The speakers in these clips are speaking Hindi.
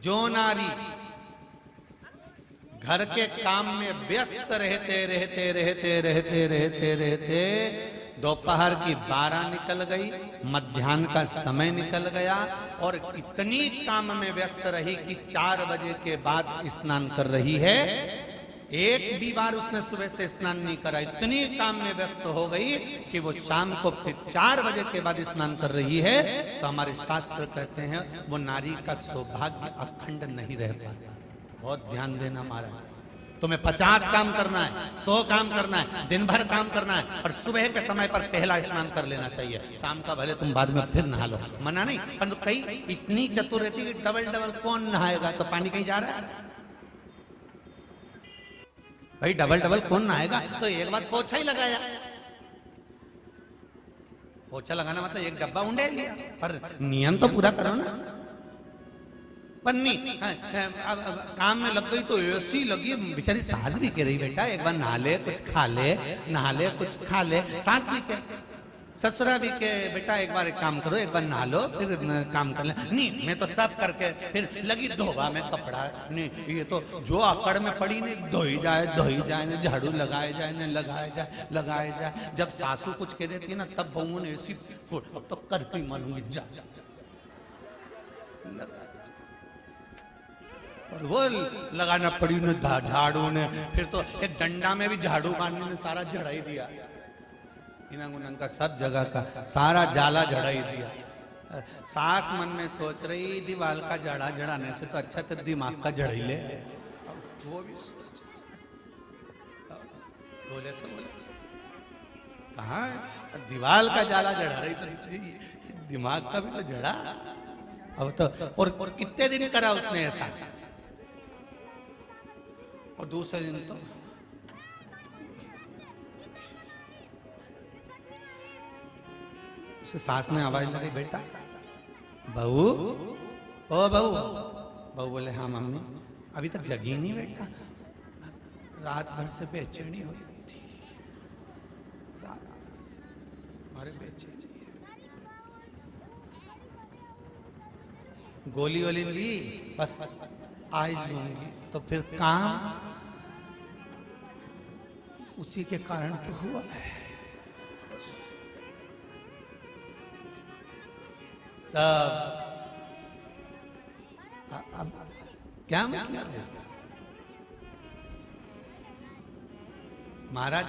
जो नारी घर के काम में व्यस्त रहते रहते रहते रहते रहते रहते दोपहर की 12 निकल गई, मध्याह्न का समय निकल गया और इतनी काम में व्यस्त रही कि 4 बजे के बाद स्नान कर रही है। एक भी बार उसने सुबह से स्नान नहीं करा, इतनी काम में व्यस्त हो गई कि वो शाम को फिर 4 बजे के बाद स्नान कर रही है। तो हमारे शास्त्र कहते हैं वो नारी का सौभाग्य अखंड नहीं रह पाता। बहुत ध्यान देना महाराज, तुम्हें 50 काम करना है, 100 काम करना है, दिन भर काम करना है और सुबह के समय पर पहला स्नान कर लेना चाहिए। शाम का भले तुम बाद में फिर नहा लो, मना नहीं, परंतु कई इतनी चतुर रहती है कि डबल डबल कौन नहाएगा, तो पानी कहीं जा रहा है भाई, डबल डबल कौन नहाएगा। तो एक बार पोछा ही लगाया, पोछा लगाना मतलब एक डब्बा उंडे लिया, पर नियम तो पूरा करो ना। पन्नी अब काम में लग गई तो ऐसी लगी, बेचारी सास भी कह रही बेटा एक बार नहा ले कुछ खा ले, नहा ले कुछ खा ले। सास भी कह, ससुरा भी के बेटा एक बार एक काम करो, एक बार नहा लो फिर काम कर ले। नहीं मैं तो सब करके फिर लगी धोबा में कपड़ा, नहीं ये तो जो आकड़ में पड़ी नहीं, धोई जाए न झाड़ू लगाए जाए न लगाए जाए। जब सासू कुछ कह देती है ना तब बहू ने ऐसी तो करके मानूंगी जा लगा, और वो लगाना पड़ी ने झाड़ू ने, फिर तो एक डंडा में भी झाड़ू मारने ने सारा झड़ाई दिया, इनंग का सब जगह का सारा जाला झड़ाई दिया। सास मन में सोच रही दीवाल का जड़ा जड़ाने से तो अच्छा तो दिमाग का जड़ाई ले। वो भी सोच बोले से बोले कहा दीवाल का जाला जड़ा रही तो दिमाग का भी तो जड़ा। अब तो और कितने दिन करा उसने ऐसा, और दूसरे दिन तो सास ने आवाज लगाई बेटा बहू, ओ बहू। बहू बोले हाँ मम्मी। अभी तक जगी नहीं बेटा, रात भर से बेचैनी हो रही थी, रात भर से हमारे बेचैनी है। गोली वोली ली बस आज लूंगी, तो फिर काम उसी के कारण तो हुआ है। सब अब क्या मतलब है महाराज,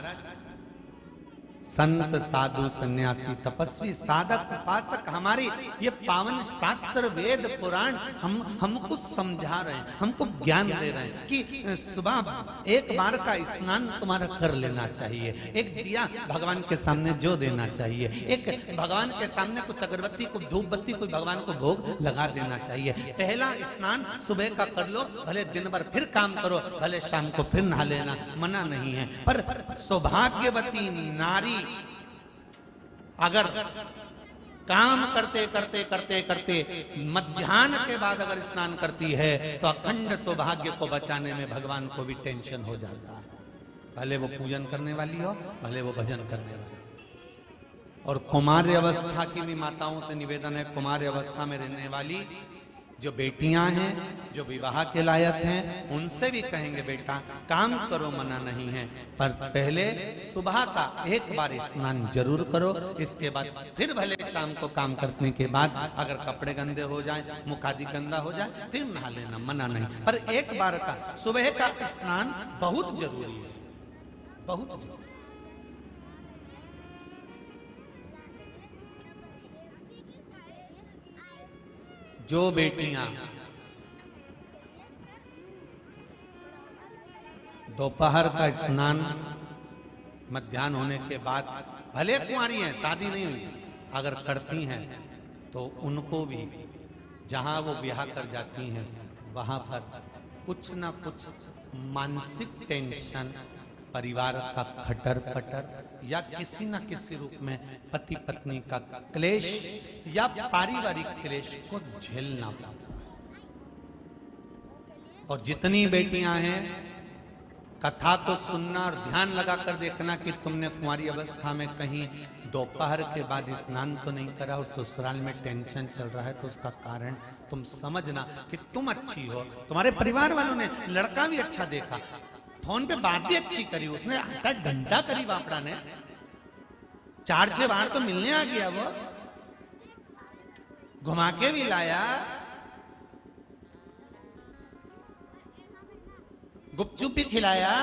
संत साधु सन्यासी तपस्वी साधक उपासक हमारी ये पावन शास्त्र वेद पुराण हमको समझा रहे हैं, हमको ज्ञान दे रहे हैं कि सुबह एक बार का स्नान तुम्हारा कर लेना चाहिए, एक दिया भगवान के सामने जो देना चाहिए, एक भगवान के सामने कुछ अगरबत्ती कुछ धूप बत्ती कोई भगवान को भोग लगा देना चाहिए। पहला स्नान सुबह का कर लो, भले दिन भर फिर काम करो, भले शाम को फिर नहा लेना, मना नहीं है। पर सौभाग्यवती नारी अगर काम करते करते करते करते मध्याह्न के बाद अगर स्नान करती है तो अखंड सौभाग्य को बचाने में भगवान को भी टेंशन हो जाता है, भले वो पूजन करने वाली हो, भले वो भजन करने वाली। और कुमार्य अवस्था की भी माताओं से निवेदन है, कुमार्य अवस्था में रहने वाली जो बेटियां हैं, जो विवाह के लायक हैं, उनसे भी कहेंगे बेटा काम करो, मना नहीं है, पर पहले सुबह का एक बार स्नान जरूर करो, इसके बाद फिर भले शाम को काम करने के बाद अगर कपड़े गंदे हो जाए, मुख आदि गंदा हो जाए, फिर नहा लेना, मना नहीं, पर एक बार का सुबह का स्नान बहुत जरूरी है, बहुत जरूरी। जो बेटियां दोपहर का स्नान मध्याह्न होने के बाद भले कुंवारी हैं, शादी नहीं हुई, अगर करती हैं तो उनको भी जहां वो ब्याह कर जाती हैं वहां पर कुछ ना कुछ मानसिक टेंशन, परिवार का खटर पटर या किसी न किसी रूप में पति पत्नी का क्लेश या पारिवारिक क्लेश को झेलना पड़ता। और जितनी बेटियां हैं कथा को सुनना और ध्यान लगा कर देखना कि तुमने कुंवारी अवस्था में कहीं दोपहर के बाद स्नान तो नहीं करा और ससुराल में टेंशन चल रहा है, तो उसका कारण तुम समझना कि तुम अच्छी हो, तुम्हारे परिवार वालों ने लड़का भी अच्छा देखा, फोन पे बात भी अच्छी करी, उसने 8 घंटा करी बापड़ा ने, 4-6 बार तो मिलने आ गया, वो घुमा के भी लाया, गुपचुप भी खिलाया,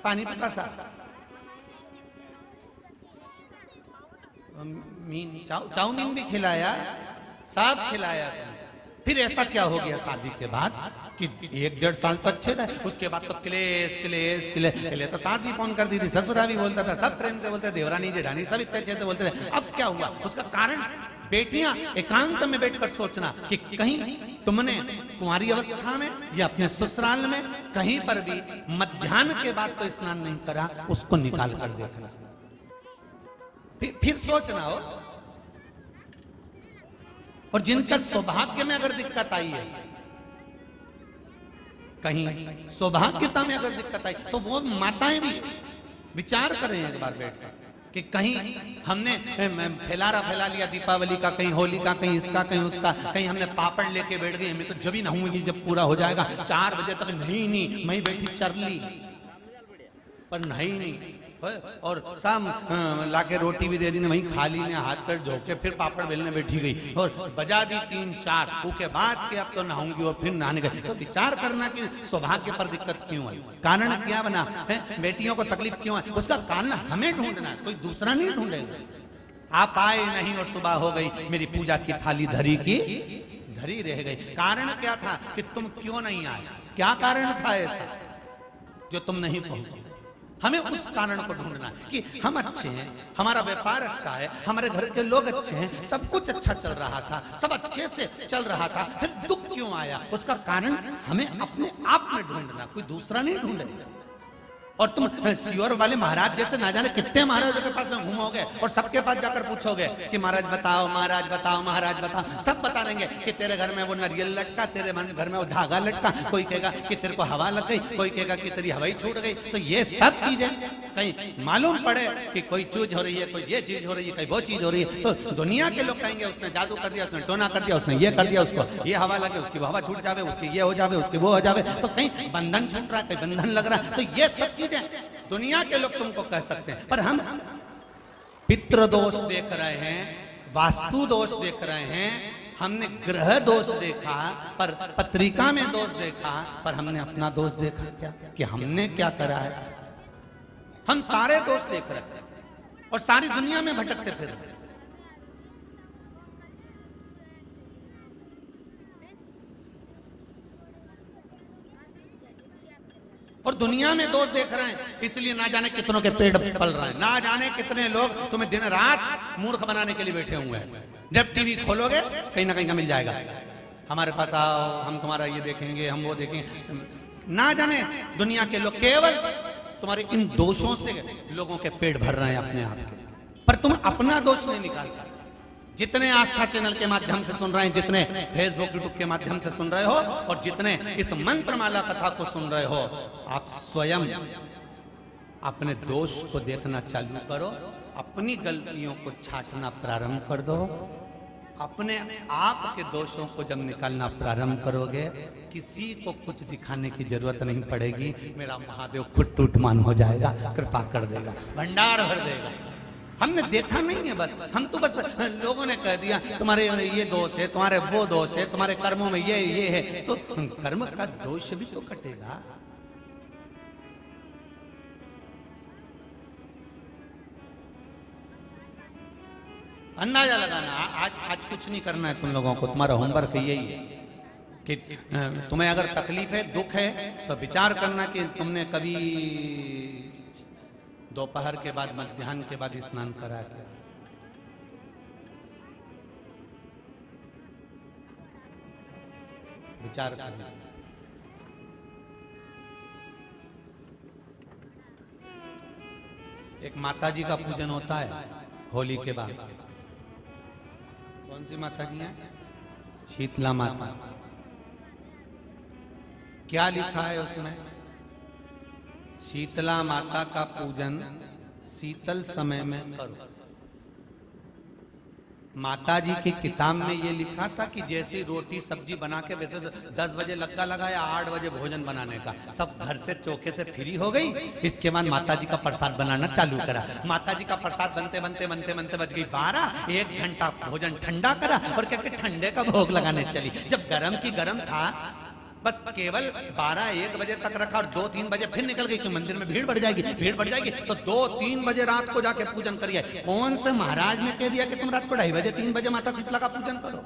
पानी पता सा चाउमीन भी खिलाया, सब खिलाया। फिर ऐसा क्या हो गया शादी के बाद कि 1-1.5 साल तो अच्छे रहे, उसके बाद तो क्लेश क्लेश क्लेश। पहले तो सास भी फोन करती थी, ससुरा भी बोलता था, सब प्रेम से बोलते, देवरानी जेठानी सब इतने अच्छे से बोलते थे। अब क्या हुआ? उसका कारण बेटियां एकांत में बैठकर सोचना कि कहीं तुमने कुंवारी अवस्था में या अपने ससुराल में कहीं पर भी मध्याह्न के बाद तो स्नान नहीं करा, उसको निकाल कर देखना, फिर सोचना हो। और जिनका सौभाग्य में अगर दिक्कत आई है, कहीं सौभाग्यता में अगर दिक्कत आई, तो वो माताएं भी विचार करें एक बार बैठकर कि कहीं हमने फैला लिया दीपावली का, कहीं होली का, कहीं इसका, कहीं उसका, कहीं हमने पापड़ लेके बैठ गए, मैं तो जब ही नहाऊंगी जब पूरा हो जाएगा, 4 बजे तक नहीं मैं बैठी चरली पर नहीं, और शाम लाके रोटी भी दे दी, वहीं खा ली ने, हाथ पैर धो के फिर पापड़ बेलने बैठी गई और बजा दी 3-4, उसके बाद के अब तो नहाऊंगी और फिर नहाने गए। तो विचार करना कि सौभाग्य पर दिक्कत क्यों आई, कारण क्या बना है, बेटियों को तकलीफ क्यों आई, उसका कारण हमें ढूंढना है, कोई दूसरा नहीं ढूंढेगा। आप आए नहीं और सुबह हो गई, मेरी पूजा की थाली धरी की धरी रह गई। कारण क्या था कि तुम क्यों नहीं आए, क्या कारण था ऐसा जो तुम नहीं पहुंचे? हमें उस कारण को ढूंढना है कि हम अच्छे हैं, हमारा व्यापार अच्छा है, हमारे घर के लोग अच्छे हैं, सब कुछ अच्छा चल रहा था, सब अच्छे से चल रहा था, फिर दुख क्यों आया? उसका कारण हमें अपने आप में ढूंढना, कोई दूसरा नहीं ढूंढेगा। और तुम सियोर वाले महाराज जैसे ना जाने कितने महाराजों के पास में घूमोगे और सबके पास जाकर पूछोगे कि महाराज बताओ, महाराज बताओ, महाराज बताओ, सब बता देंगे कि तेरे घर में वो नारियल लटका, तेरे घर में वो धागा लटका, कोई कहेगा कि तेरे को हवा लग गई, कोई कहेगा कि तेरी हवाई छूट गई। तो ये सब चीजें कहीं मालूम पड़े कि कोई चीज हो रही है, कोई ये चीज हो रही है, कोई वो चीज हो रही है, तो दुनिया के लोग कहेंगे उसने जादू कर दिया, उसने टोना कर दिया, उसने ये कर दिया, उसको ये हवा लगे, उसकी हवा छूट जावे, उसकी ये हो जावे, उसकी वो हो जावे, तो कहीं बंधन छूट रहा है, कहीं बंधन लग रहा है। तो ये सब चीजें दुनिया के लोग तुमको कह सकते हैं, पर हम पितृ दोष देख रहे हैं, वास्तु दोष देख रहे हैं, हमने ग्रह दोष देखा, पर पत्रिका में दोष देखा, पर हमने अपना दोष देखा क्या कि हमने क्या करा है? हम सारे दोष देख रहे हैं और सारी दुनिया में भटकते फिर रहे हैं। और दुनिया में दोष देख रहे हैं, इसलिए ना जाने कितनों के पेड़ पल रहे हैं, ना जाने कितने लोग तुम्हें दिन रात मूर्ख बनाने के लिए बैठे हुए हैं। जब टीवी खोलोगे कहीं ना कहीं का मिल जाएगा, हमारे पास आओ, हम तुम्हारा ये देखेंगे, हम वो देखेंगे। ना जाने दुनिया के लोग केवल तुम्हारे इन दोषों से लोगों के पेट भर रहे हैं अपने आप के, पर तुम अपना दोष नहीं निकालता। जितने आस्था चैनल के माध्यम से सुन रहे हैं, जितने फेसबुक यूट्यूब के माध्यम से सुन रहे हो, और जितने इस मंत्रमाला कथा को सुन रहे हो, आप स्वयं अपने दोष को देखना चालू करो, अपनी गलतियों को छांटना प्रारंभ कर दो। अपने आप के दोषों को जब निकालना प्रारंभ करोगे, किसी को कुछ दिखाने की जरूरत नहीं पड़ेगी। मेरा महादेव खुद टूटमान हो जाएगा, कृपा कर देगा, भंडार भर देगा। हमने देखा नहीं है, बस हम तो बस लोगों ने कह दिया तुम्हारे ये दोष है, तुम्हारे वो दोष है, तुम्हारे कर्मों में ये है, तो कर्म का दोष भी तो कटेगा। अंदाजा लगाना। आज कुछ नहीं करना है तुम लोगों को, तुम्हारा होमवर्क यही है कि तुम्हें अगर तकलीफ है, दुख है, तो विचार करना कि तुमने कभी दोपहर के बाद, मध्याह्न के बाद स्नान करा क्या? विचार करना। एक माता जी का पूजन होता है होली के बाद। कौन सी माता जी हैं? शीतला माता। क्या लिखा है उसमें? शीतला माता का पूजन शीतल समय में करो। माता जी की किताब में ये लिखा था कि जैसे रोटी सब्जी बना के, वैसे 10 बजे लग्गा लगाया, 8 बजे भोजन बनाने का, सब घर से चौके से फ्री हो गई। इसके बाद माता जी का प्रसाद बनाना चालू करा। माता जी का प्रसाद बनते बनते बनते बनते बज गई 12। 1 घंटा भोजन ठंडा करा और क्या ठंडे का भोग लगाने चली। जब गरम की गरम था, बस केवल 12-1 बजे तक रखा और 2-3 बजे फिर निकल गई कि मंदिर में भीड़ बढ़ जाएगी, भीड़ बढ़ जाएगी, तो 2-3 बजे रात को जाके पूजन करिए। कौन से महाराज ने कह दिया कि तुम रात को 2:30 बजे 3 बजे माता शीतला का पूजन करो?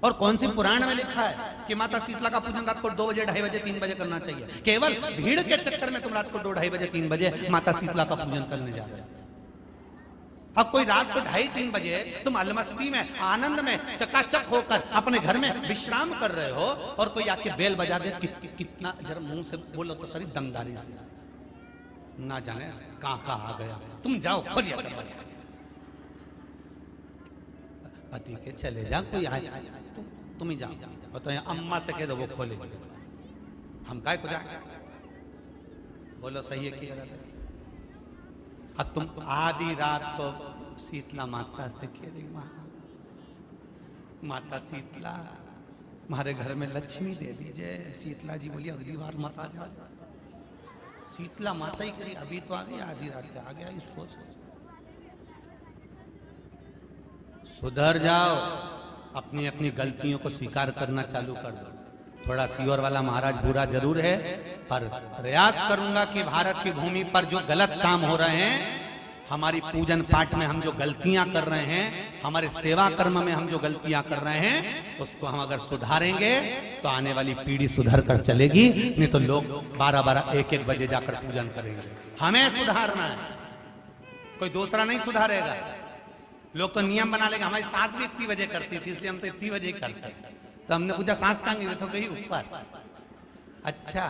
और कौन सी पुराण में लिखा है कि माता शीतला का पूजन रात को 2 बजे 2:30 बजे 3 बजे करना चाहिए? केवल भीड़ के चक्कर में तुम रात को 2-2:30 बजे 3 बजे माता शीतला का पूजन करने जा रहे हो। अब कोई रात को 2:30-3 बजे तुम अलमस्ती में, आनंद में, चकाचक होकर अपने घर में विश्राम कर रहे हो और कोई आके बेल बजा दे, कितना जरा मुंह से बोलो तो सही दमदारी से, ना जाने कहां आ गया। तुम जाओ खोलिए दरवाजा, पति के चले जा, कोई आए तुम ही जाओ। और तो अम्मा से कह दो वो खोले, हम काय को जाए, बोलो सही है कि गलत है? अब तुम आधी रात को शीतला माता से कह रही, माता शीतला हमारे घर में लक्ष्मी दे दीजिए। शीतला जी बोली अगली बार मत आ जाओ। शीतला माता ही करी, अभी तो आ गई, आधी रात के आ गया। इसको सुधर जाओ, अपनी अपनी गलतियों को स्वीकार करना चालू कर दो। थोड़ा सीहोर वाला महाराज बुरा जरूर है, पर प्रयास करूंगा कि भारत की भूमि पर जो गलत काम हो रहे हैं, हमारी पूजन पाठ में हम जो गलतियां कर रहे हैं, हमारे सेवा कर्म में हम जो गलतियां कर रहे हैं, उसको हम अगर सुधारेंगे तो आने वाली पीढ़ी सुधर कर चलेगी। नहीं तो लोग 12-12, 1-1 बजे जाकर पूजन करेंगे। हमें सुधारना है, कोई दूसरा नहीं सुधारेगा। लोग तो नियम बना लेंगे, हमारी सास भी इतनी बजे करती थी इसलिए हम तो इतनी बजे ही करते। तो हमने पूछा सांस कहां गई? तो गई ऊपर। अच्छा,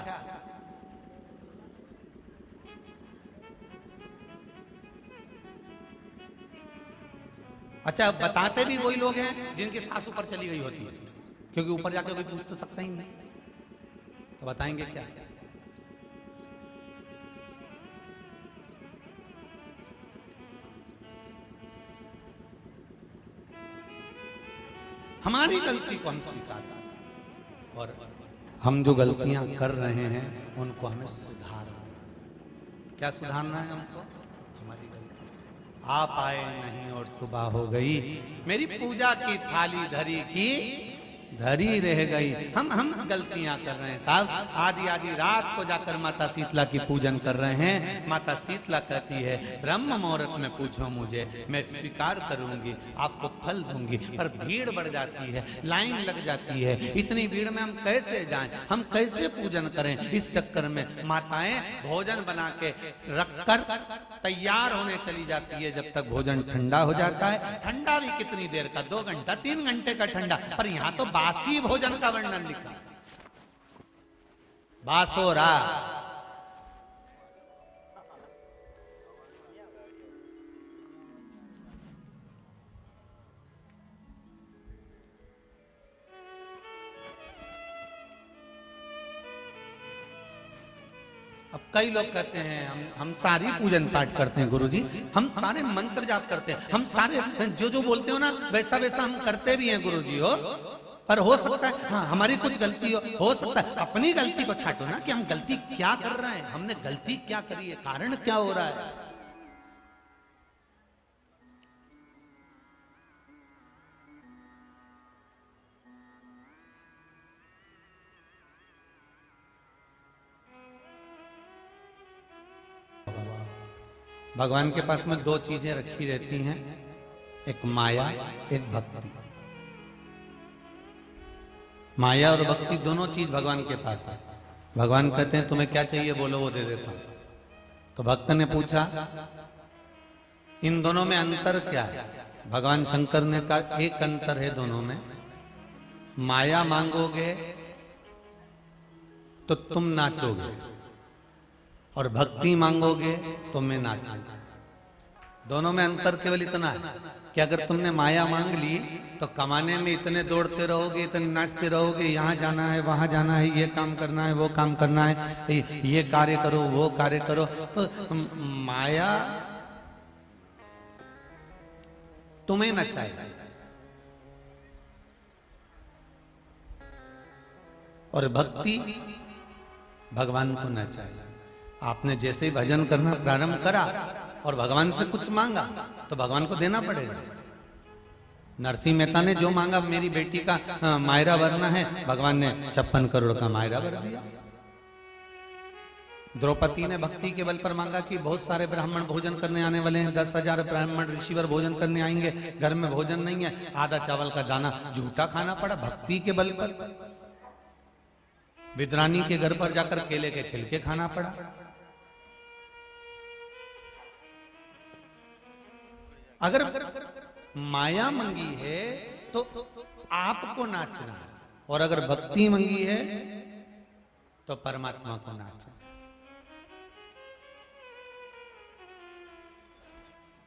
अच्छा, बताते भी वही लोग हैं जिनकी सास ऊपर चली गई होती है, क्योंकि ऊपर जाके कोई पूछ तो सकता ही नहीं। तो बताएंगे क्या? हमारी गलती को हम स्वीकार करें और हम जो गलतियां कर रहे हैं उनको हमें सुधारना। क्या सुधारना है हमको? हमारी गलती। आप आए नहीं और सुबह हो गई, मेरी पूजा की थाली धरी की धरी रह गई। हम गलतियां कर रहे हैं साहब। आधी रात को जाकर माता शीतला की पूजन कर रहे हैं। माता शीतला कहती है ब्रह्म मुहूर्त में पूछो मुझे, मैं स्वीकार करूंगी, आपको फल दूंगी। पर भीड़ बढ़ जाती है, लाइन लग जाती है। इतनी भीड़ में हम कैसे जाएं, हम कैसे पूजन करें? इस चक्कर में माताएं भोजन बना के रखकर तैयार होने चली जाती है। जब तक भोजन ठंडा हो जाता है, ठंडा भी कितनी देर का, 2 घंटा 3 घंटे का ठंडा। पर यहाँ तो बासी भोजन का वर्णन लिखा, बासोरा। अब कई लोग कहते हैं हम सारी पूजन पाठ करते हैं गुरुजी, हम सारे मंत्र जाप करते हैं, हम सारे जो बोलते हो ना वैसा वैसा हम करते भी हैं गुरुजी हो। पर हो सकता है हाँ हमारी कुछ गलती हो सकता है। अपनी गलती को छाटो ना कि हम गलती क्या कर रहे हैं, हमने गलती क्या करी है, कारण क्या हो रहा है। भगवान के पास में 2 चीजें रखी रहती हैं, एक माया, एक भक्ति। माया और भक्ति दोनों चीज भगवान के पास है। भगवान कहते हैं तुम्हें क्या चाहिए बोलो, वो दे देता हूं। तो भक्त ने पूछा इन दोनों में अंतर क्या है? भगवान शंकर ने कहा एक अंतर है दोनों में, माया मांगोगे तो तुम नाचोगे और भक्ति मांगोगे तो मैं नाचूंगा। दोनों में अंतर केवल इतना है, कि अगर तुमने माया मांग ली तो कमाने में इतने दौड़ते रहोगे, इतने नाचते रहोगे, यहाँ जाना है, वहां जाना है, ये काम करना है, वो काम करना है, ये कार्य करो, वो कार्य करो, तो माया तुम्हें नचाए और भक्ति भगवान को नचाए। आपने जैसे ही भजन करना प्रारंभ करा और भगवान से कुछ मांगा तो भगवान को देना पड़ेगा। नरसिंह मेहता ने जो मांगा, मेरी बेटी का मायरा भरना है, भगवान ने 56 करोड़ का मायरा भर दिया। द्रौपदी ने भक्ति के बल पर मांगा कि बहुत सारे ब्राह्मण भोजन करने आने वाले हैं, 10,000 ब्राह्मण ऋषिवर भोजन करने आएंगे, घर में भोजन नहीं है, आधा चावल का दाना झूठा खाना पड़ा भक्ति के बल पर। विद्रानी के घर पर जाकर केले के छिलके खाना पड़ा। अगर माया मंगी है तो आपको नाचना है, और अगर भक्ति मंगी है तो परमात्मा को नाचना।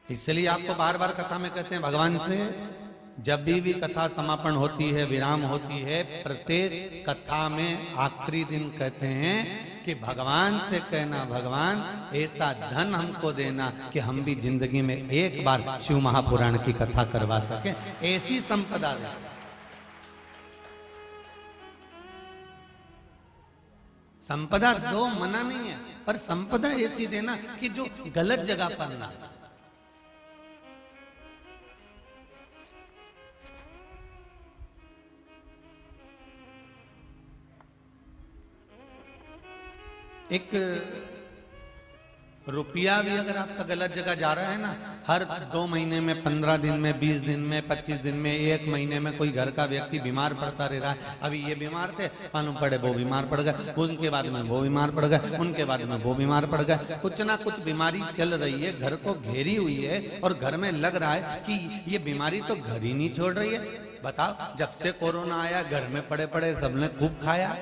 इसलिए आपको बार बार कथा में कहते हैं, भगवान से जब भी कथा समापन होती है, विराम होती है, प्रत्येक कथा में आखिरी दिन कहते हैं कि भगवान से कहना, भगवान ऐसा धन हमको देना कि हम भी जिंदगी में एक बार शिव महापुराण की कथा करवा सके, ऐसी संपदा दे। संपदा दो मना नहीं है, पर संपदा ऐसी देना कि जो गलत जगह पर ना। एक रुपया भी अगर आपका गलत जगह जा रहा है ना, हर 2 महीने में, 15 दिन में, 20 दिन में, 25 दिन में, 1 महीने में कोई घर का व्यक्ति बीमार पड़ता रह रहा है। अभी ये बीमार थे, मालूम पड़े वो बीमार पड़ गए, उनके बाद में वो बीमार पड़ गए, उनके बाद में वो बीमार पड़ गए। कुछ ना कुछ बीमारी चल रही है, घर को घेरी हुई है, और घर में लग रहा है कि ये बीमारी तो घर ही नहीं छोड़ रही है। बताओ, जब से कोरोना आया घर में पड़े पड़े सबने खूब खाया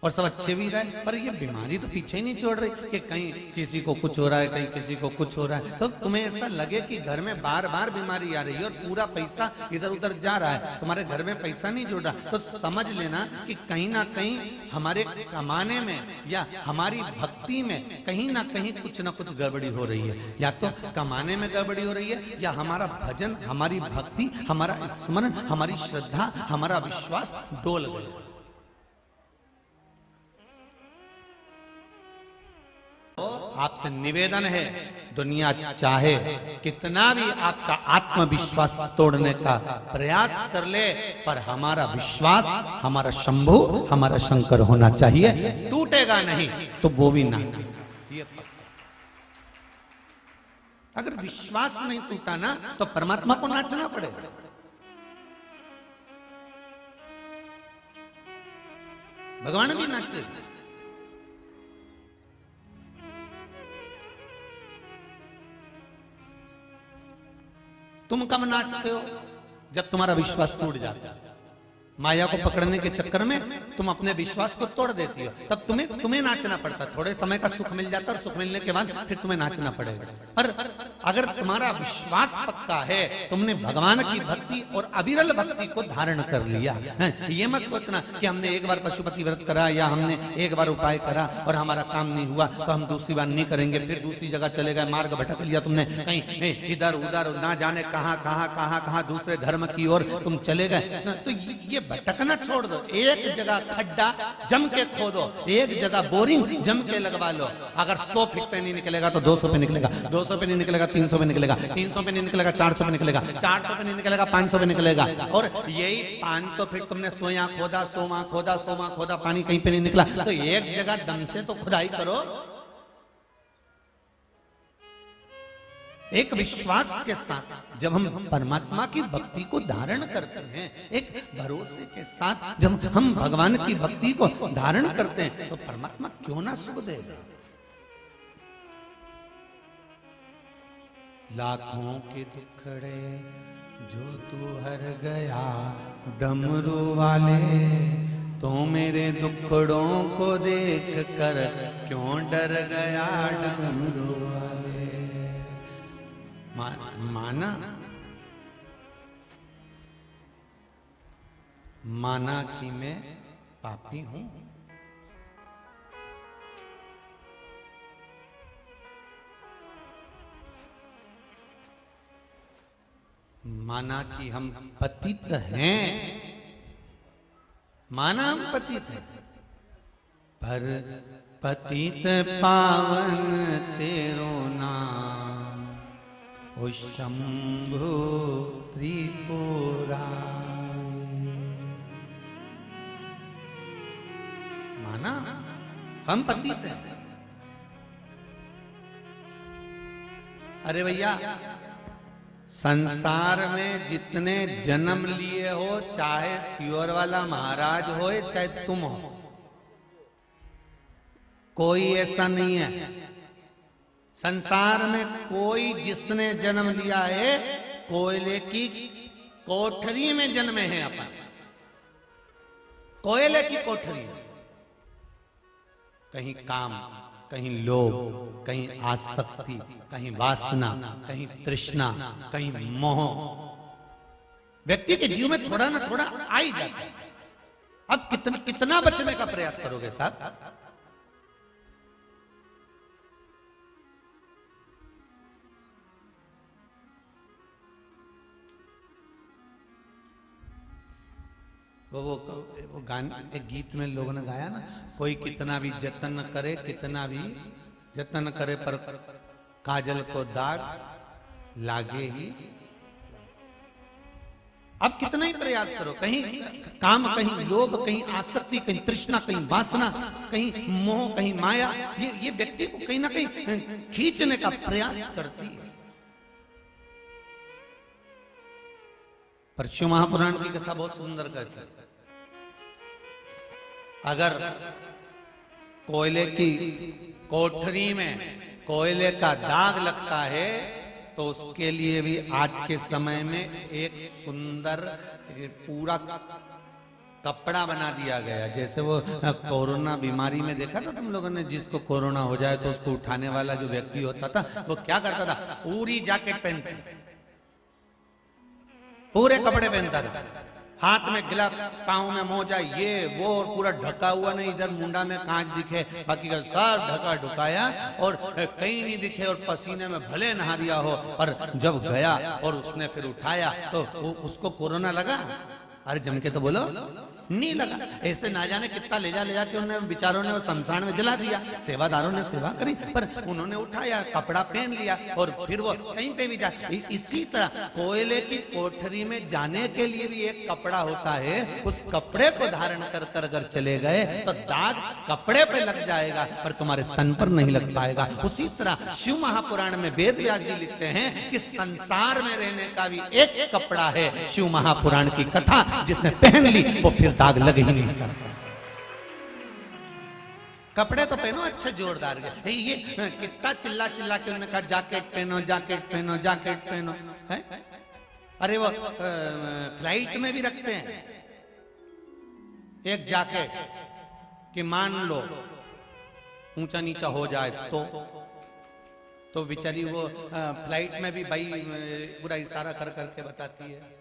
और सब अच्छे भी रहे, पर ये बीमारी तो पीछे ही नहीं छोड़ रही कि कहीं किसी को कुछ हो रहा है, कहीं किसी को कुछ हो रहा है। तो तुम्हें ऐसा लगे कि घर में बार बार बीमारी आ रही है और पूरा पैसा इधर उधर जा रहा है, तुम्हारे घर में पैसा नहीं जुड़ रहा, तो समझ लेना कि कहीं ना कहीं हमारे कमाने में या हमारी भक्ति में कहीं ना कहीं कुछ ना कुछ गड़बड़ी हो रही है। या तो कमाने में गड़बड़ी हो रही है, या हमारा भजन, हमारी भक्ति, हमारा स्मरण, हमारी श्रद्धा, हमारा विश्वास डोल गया। आपसे निवेदन है, दुनिया चाहे कितना भी आपका आत्मविश्वास तोड़ने का प्रयास कर ले, पर हमारा विश्वास, हमारा शंभु, हमारा शंकर होना चाहिए। टूटेगा नहीं तो वो भी ना। अगर विश्वास नहीं टूटा ना तो परमात्मा को नाचना पड़ेगा। भगवान भी नाचे। तुम कब नाचते हो? जब तुम्हारा विश्वास टूट जाता है। माया को पकड़ने के चक्कर में तुम अपने विश्वास को तोड़ देती हो, तब तुम्हें नाचना पड़ता। थोड़े समय का सुख मिल जाता है और सुख मिलने के बाद फिर तुम्हें नाचना पड़ेगा। पर अगर तुम्हारा विश्वास पक्का है, तुमने भगवान की भक्ति और अविरल भक्ति को धारण कर लिया है, ये मत सोचना कि हमने एक बार पशुपति व्रत करा या हमने एक बार उपाय करा और हमारा काम नहीं हुआ तो हम दूसरी बार नहीं करेंगे, फिर दूसरी जगह चले गए, मार्ग भटक लिया तुमने, कहीं इधर उधर ना जाने कहां दूसरे धर्म की ओर तुम चले गए। तो ये भटकना छोड़ दो, एक जगह खड्डा जम के खोदो, एक जगह बोरिंग जम के लगवा लो। अगर 100 फीट पे नहीं निकलेगा तो 200 पे निकलेगा, 200 पे नहीं निकलेगा 300 पे निकलेगा, 300 पे नहीं निकलेगा 400 पे निकलेगा, 400 पे नहीं निकलेगा 500 पे निकलेगा। और यही 500 फीट तुमने 100 यहाँ खोदा, 100 वहां खोदा, 100 वहां खोदा, पानी कहीं पे नहीं निकला, तो एक जगह दम से तो खुदाई करो। एक विश्वास के साथ जब हम परमात्मा की भक्ति को धारण करते हैं, एक भरोसे के साथ जब हम भगवान की भक्ति को धारण करते हैं, तो परमात्मा क्यों ना सुख देगा। लाखों के दुखड़े जो तू हर गया डमरू वाले, तो मेरे दुखड़ों को देख कर क्यों डर गया डमरू वाले। माना कि मैं पापी हूं। माना कि हम पतित हैं, माना हम पतित हैं, पर पतित पावन तेरो नाम, ओ शंभु त्रिपुरा। माना हम पतित हैं। अरे भैया, संसार में जितने जन्म लिए हो, चाहे सियोर वाला महाराज हो चाहे तुम हो, कोई ऐसा नहीं है। संसार में कोई जिसने जन्म लिया है, कोयले की कोठरी में जन्मे हैं अपन, कोयले की कोठरी में। कहीं काम, कहीं लोभ, कहीं आसक्ति, कहीं वासना, कहीं तृष्णा, कहीं मोह, व्यक्ति के जीव में थोड़ा ना थोड़ा आ ही जाता है। अब कितना बचने का प्रयास करोगे साहब? वो गान, एक गीत में लोगों ने गाया ना, कोई कितना भी जतन करे, कितना भी जतन करे, पर काजल को दाग लागे ही। अब कितना ही प्रयास करो, कहीं काम, कहीं लोभ, कहीं आसक्ति, कहीं तृष्णा, कहीं वासना, कहीं मोह, कहीं माया, ये व्यक्ति को कहीं ना कहीं खींचने का प्रयास करती है। पर शिव महापुराण की कथा बहुत सुंदर कहती है। अगर कोयले की कोठरी में कोयले का दाग लगता है, तो उसके लिए भी आज के समय में एक सुंदर पूरा कपड़ा बना दिया गया। जैसे वो कोरोना बीमारी में देखा था तुम लोगों ने, जिसको कोरोना हो जाए तो उसको उठाने वाला जो व्यक्ति होता था, वो क्या करता था, पूरी जैकेट पहनता था, पूरे कपड़े पहनता था, हाथ में ग्लव्स, पांव में मोजा, ये वो, और पूरा ढका हुआ नहीं, इधर मुंडा में कांच दिखे, बाकी का सब ढका ढुकाया, और कहीं नहीं दिखे, और पसीने में भले नहा दिया हो, और जब गया और उसने फिर उठाया तो उसको कोरोना लगा? अरे जम के तो बोलो, नहीं लगा। ऐसे ना जाने कितना ले जाके उन्होंने बेचारों ने वो शमशान में जला दिया। सेवादारों ने सेवा करी, पर उन्होंने उठाया, कपड़ा पहन लिया, और फिर वो कहीं पे भी जाए। इसी तरह कोयले की कोठरी में जाने के लिए भी एक कपड़ा होता है। उस कपड़े को धारण कर कर अगर चले गए तो दाग कपड़े पे लग जाएगा, पर तुम्हारे तन पर नहीं लग पाएगा। उसी तरह शिव महापुराण में वेद व्यास जी लिखते हैं कि संसार में रहने का भी एक कपड़ा है, शिव महापुराण की कथा जिसने पहन ली वो फिर दाग लग ही नहीं सकता। कपड़े तो पहनो अच्छे जोरदार के। ये कितना चिल्ला चिल्ला के उन्होंने कहा जैकेट पहनो, जैकेट पहनो, जैकेट पहनो, है? अरे वो फ्लाइट में भी रखते हैं एक जैकेट कि मान लो ऊंचा नीचा हो जाए तो बेचारी वो फ्लाइट में भी भाई पूरा इशारा कर करके बताती है।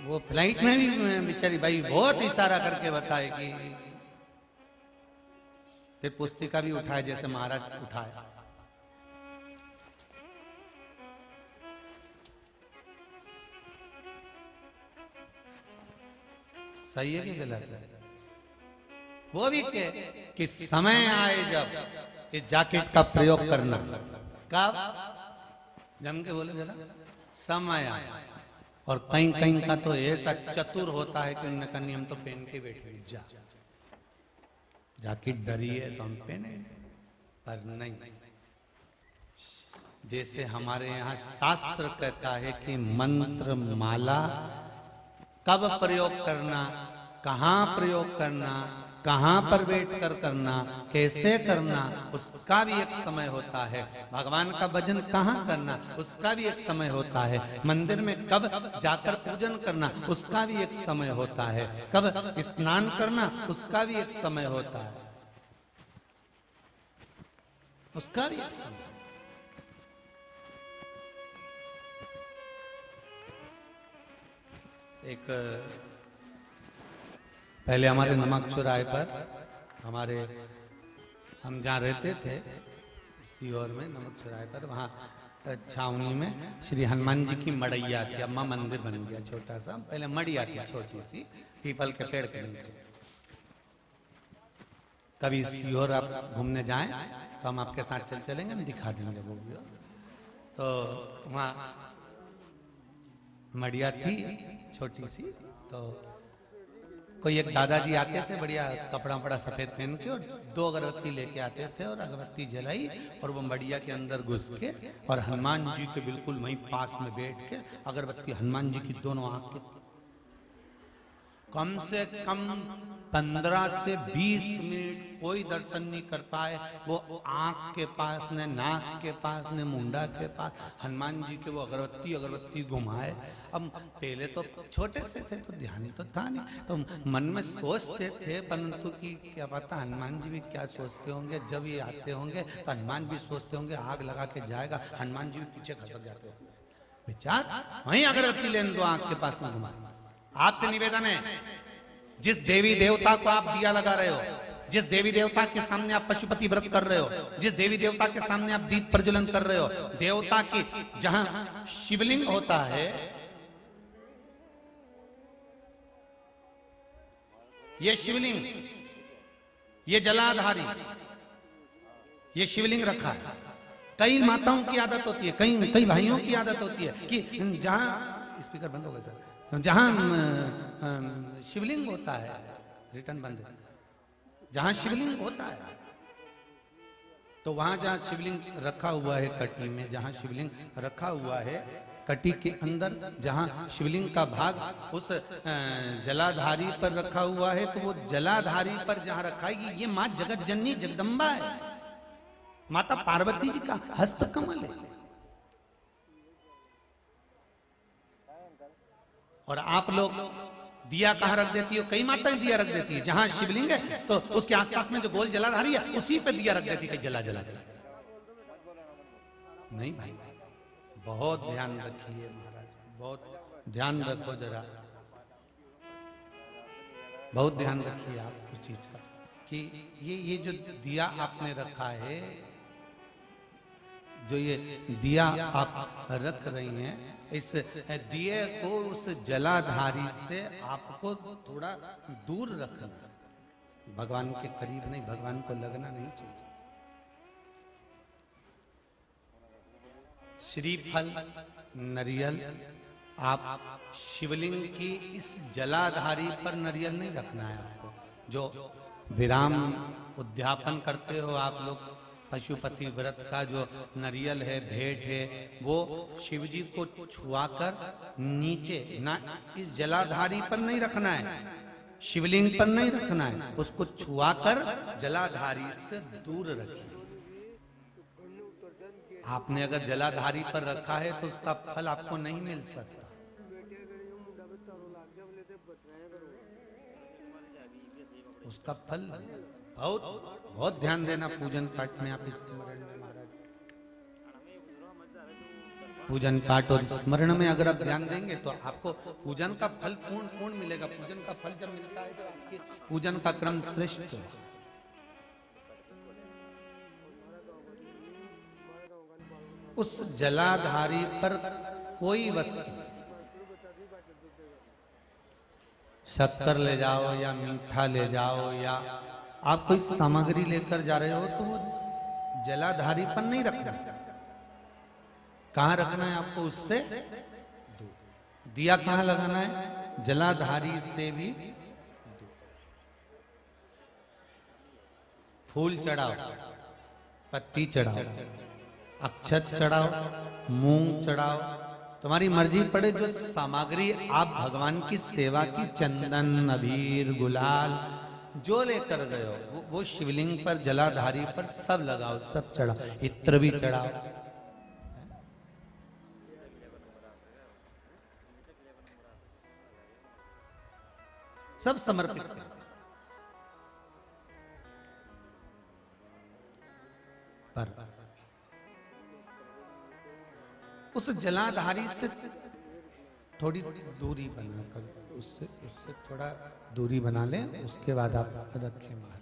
वो फ्लाइट में भी बेचारी भाई बहुत इशारा करके बताएगी। फिर पुस्तिका भी उठाए जैसे महाराज उठाए। सही है कि गलत है? वो भी कि समय आए जब इस जैकेट का प्रयोग करना। कब? जम के बोले जरा, समय आया। और कहीं कहीं का तो ऐसा चतुर होता है कि उन्होंने कहा नहीं हम तो पहन के बैठे, जा जैकेट डरी है तो हम पहने, पर नहीं। जैसे हमारे यहाँ शास्त्र कहता है कि मंत्र माला कब प्रयोग करना, कहाँ प्रयोग करना, कहाँ पर बैठ कर करना, कैसे करना, उसका भी एक समय होता है। भगवान का भजन कहाँ करना, उसका भी एक समय होता है। मंदिर में कब जाकर पूजन करना, उसका भी एक समय होता है। कब स्नान करना, उसका भी एक समय होता है, उसका भी एक समय। एक पहले हमारे नमक चौराहे पर, हमारे हम जहाँ रहते थे सीहोर में, नमक चौराहे पर, वहाँ छावनी में श्री हनुमान जी की मड़ैया थी। अम्मा मंदिर बन गया छोटा सा, पहले मड़िया थी छोटी सी, पीपल के पेड़ के नीचे। कभी सीहोर आप घूमने जाएं तो हम आपके साथ चलेंगे, हम दिखा देंगे वो भी। तो वहाँ मड़िया थी छोटी सी, तो कोई एक दादाजी आते थे, बढ़िया कपड़ा बड़ा सफेद पहन के, और 2 अगरबत्ती लेके आते थे और अगरबत्ती जलाई और वो मड़िया के अंदर घुस के और हनुमान जी के बिल्कुल वहीं पास में बैठ के अगरबत्ती हनुमान जी की दोनों आंख के कम से कम 15 से 20 मिनट कोई दर्शन नहीं कर पाए। वो आंख के पास ने, नाक के पास ने, मुंडा के पास हनुमान जी के वो अगरबत्ती घुमाए। अब पहले तो छोटे से थे तो ध्यान तो था नहीं, तो मन में सोचते थे, परंतु कि क्या पता हनुमान जी भी क्या सोचते होंगे। जब ये आते होंगे तो हनुमान भी सोचते होंगे आग लगा के जाएगा, हनुमान जी भी पीछे खसक जाते होंगे। विचार वहीं अगरबत्ती लेने दो, आंख के पास में घुमा। आपसे निवेदन है, जिस देवी देवता को आप दिया लगा रहे हो, जिस देवी देवता के सामने आप पशुपति व्रत कर रहे हो, जिस देवी देवता के सामने आप दीप प्रज्वलन कर रहे हो, देवता की जहां शिवलिंग होता है, ये शिवलिंग, ये जलाधारी, ये शिवलिंग रखा है। कई माताओं की आदत होती है, कई भाइयों की आदत होती है कि जहां, स्पीकर बंद हो गया सर, जहां शिवलिंग होता है, रिटर्न बंद है, जहां शिवलिंग होता है तो वहां जहां शिवलिंग रखा हुआ है कटी में, जहां शिवलिंग रखा हुआ है कटी के अंदर, जहां शिवलिंग का भाग उस जलाधारी पर रखा हुआ है, तो वो जलाधारी पर जहां रखा है, ये मां जगत जननी जगदम्बा है, माता पार्वती जी का हस्त कमल है। और आप लोग दिया कहां रख देती हो? कई माताएं दिया रख देती है, जहां शिवलिंग है तो उसके आसपास में जो गोल जलाधारी है उसी पे दिया रख देती है, जला जला जला। नहीं भाई, बहुत ध्यान रखिए महाराज, बहुत ध्यान रखो जरा, बहुत ध्यान रखिए आप उस चीज का कि ये जो दिया आपने रखा है, जो ये दिया आप रख रही हैं, इस दिए को उस जलाधारी से आपको थोड़ा दूर रखना, भगवान के करीब नहीं, भगवान को लगना नहीं चाहिए। श्रीफल नरियल आप शिवलिंग की इस जलाधारी पर नरियल नहीं रखना है आपको। जो विराम उद्यापन करते हो आप लोग, पशुपति व्रत का जो नरियल है, भेंट है, वो शिव जी को छुआकर नीचे ना, इस जलाधारी पर नहीं रखना है, शिवलिंग पर नहीं रखना है, उसको छुआकर जलाधारी से दूर रखिए। आपने अगर जलाधारी पर रखा है तो उसका फल आपको नहीं मिल सकता। उसका फल बहुत ध्यान देना पूजन पाठ में। आप स्मरण में महाराज, पूजन पाठ और स्मरण में अगर आप ध्यान देंगे तो आपको पूजन का फल पूर्ण मिलेगा। पूजन का फल जब मिलता है तो आपके पूजन का क्रम श्रेष्ठ है। उस जलाधारी पर कोई वस्तु, शक्कर ले जाओ या मीठा ले जाओ या आप कोई सामग्री लेकर जा रहे हो तो वो जलाधारी पर नहीं रखना। कहां रखना है आपको? उससे दूर। दिया कहां लगाना है? जलाधारी से भी दूर। फूल चढ़ाओ, पत्ती चढ़ाओ, अक्षत चढ़ाओ, मूंग चढ़ाओ, तुम्हारी मर्जी पड़े। जो सामग्री आप भगवान की सेवा की, चंदन, अबीर, गुलाल, जो लेकर गए हो वो शिवलिंग पर, जलाधारी पर सब लगाओ, सब चढ़ाओ, इत्र भी चढ़ाओ। सब समर्पित करो। पर उस जलाधारी से थोड़ी दूरी बनाकर, उससे उससे थोड़ा दूरी बना लें, उसके बाद आप रखें महाराज।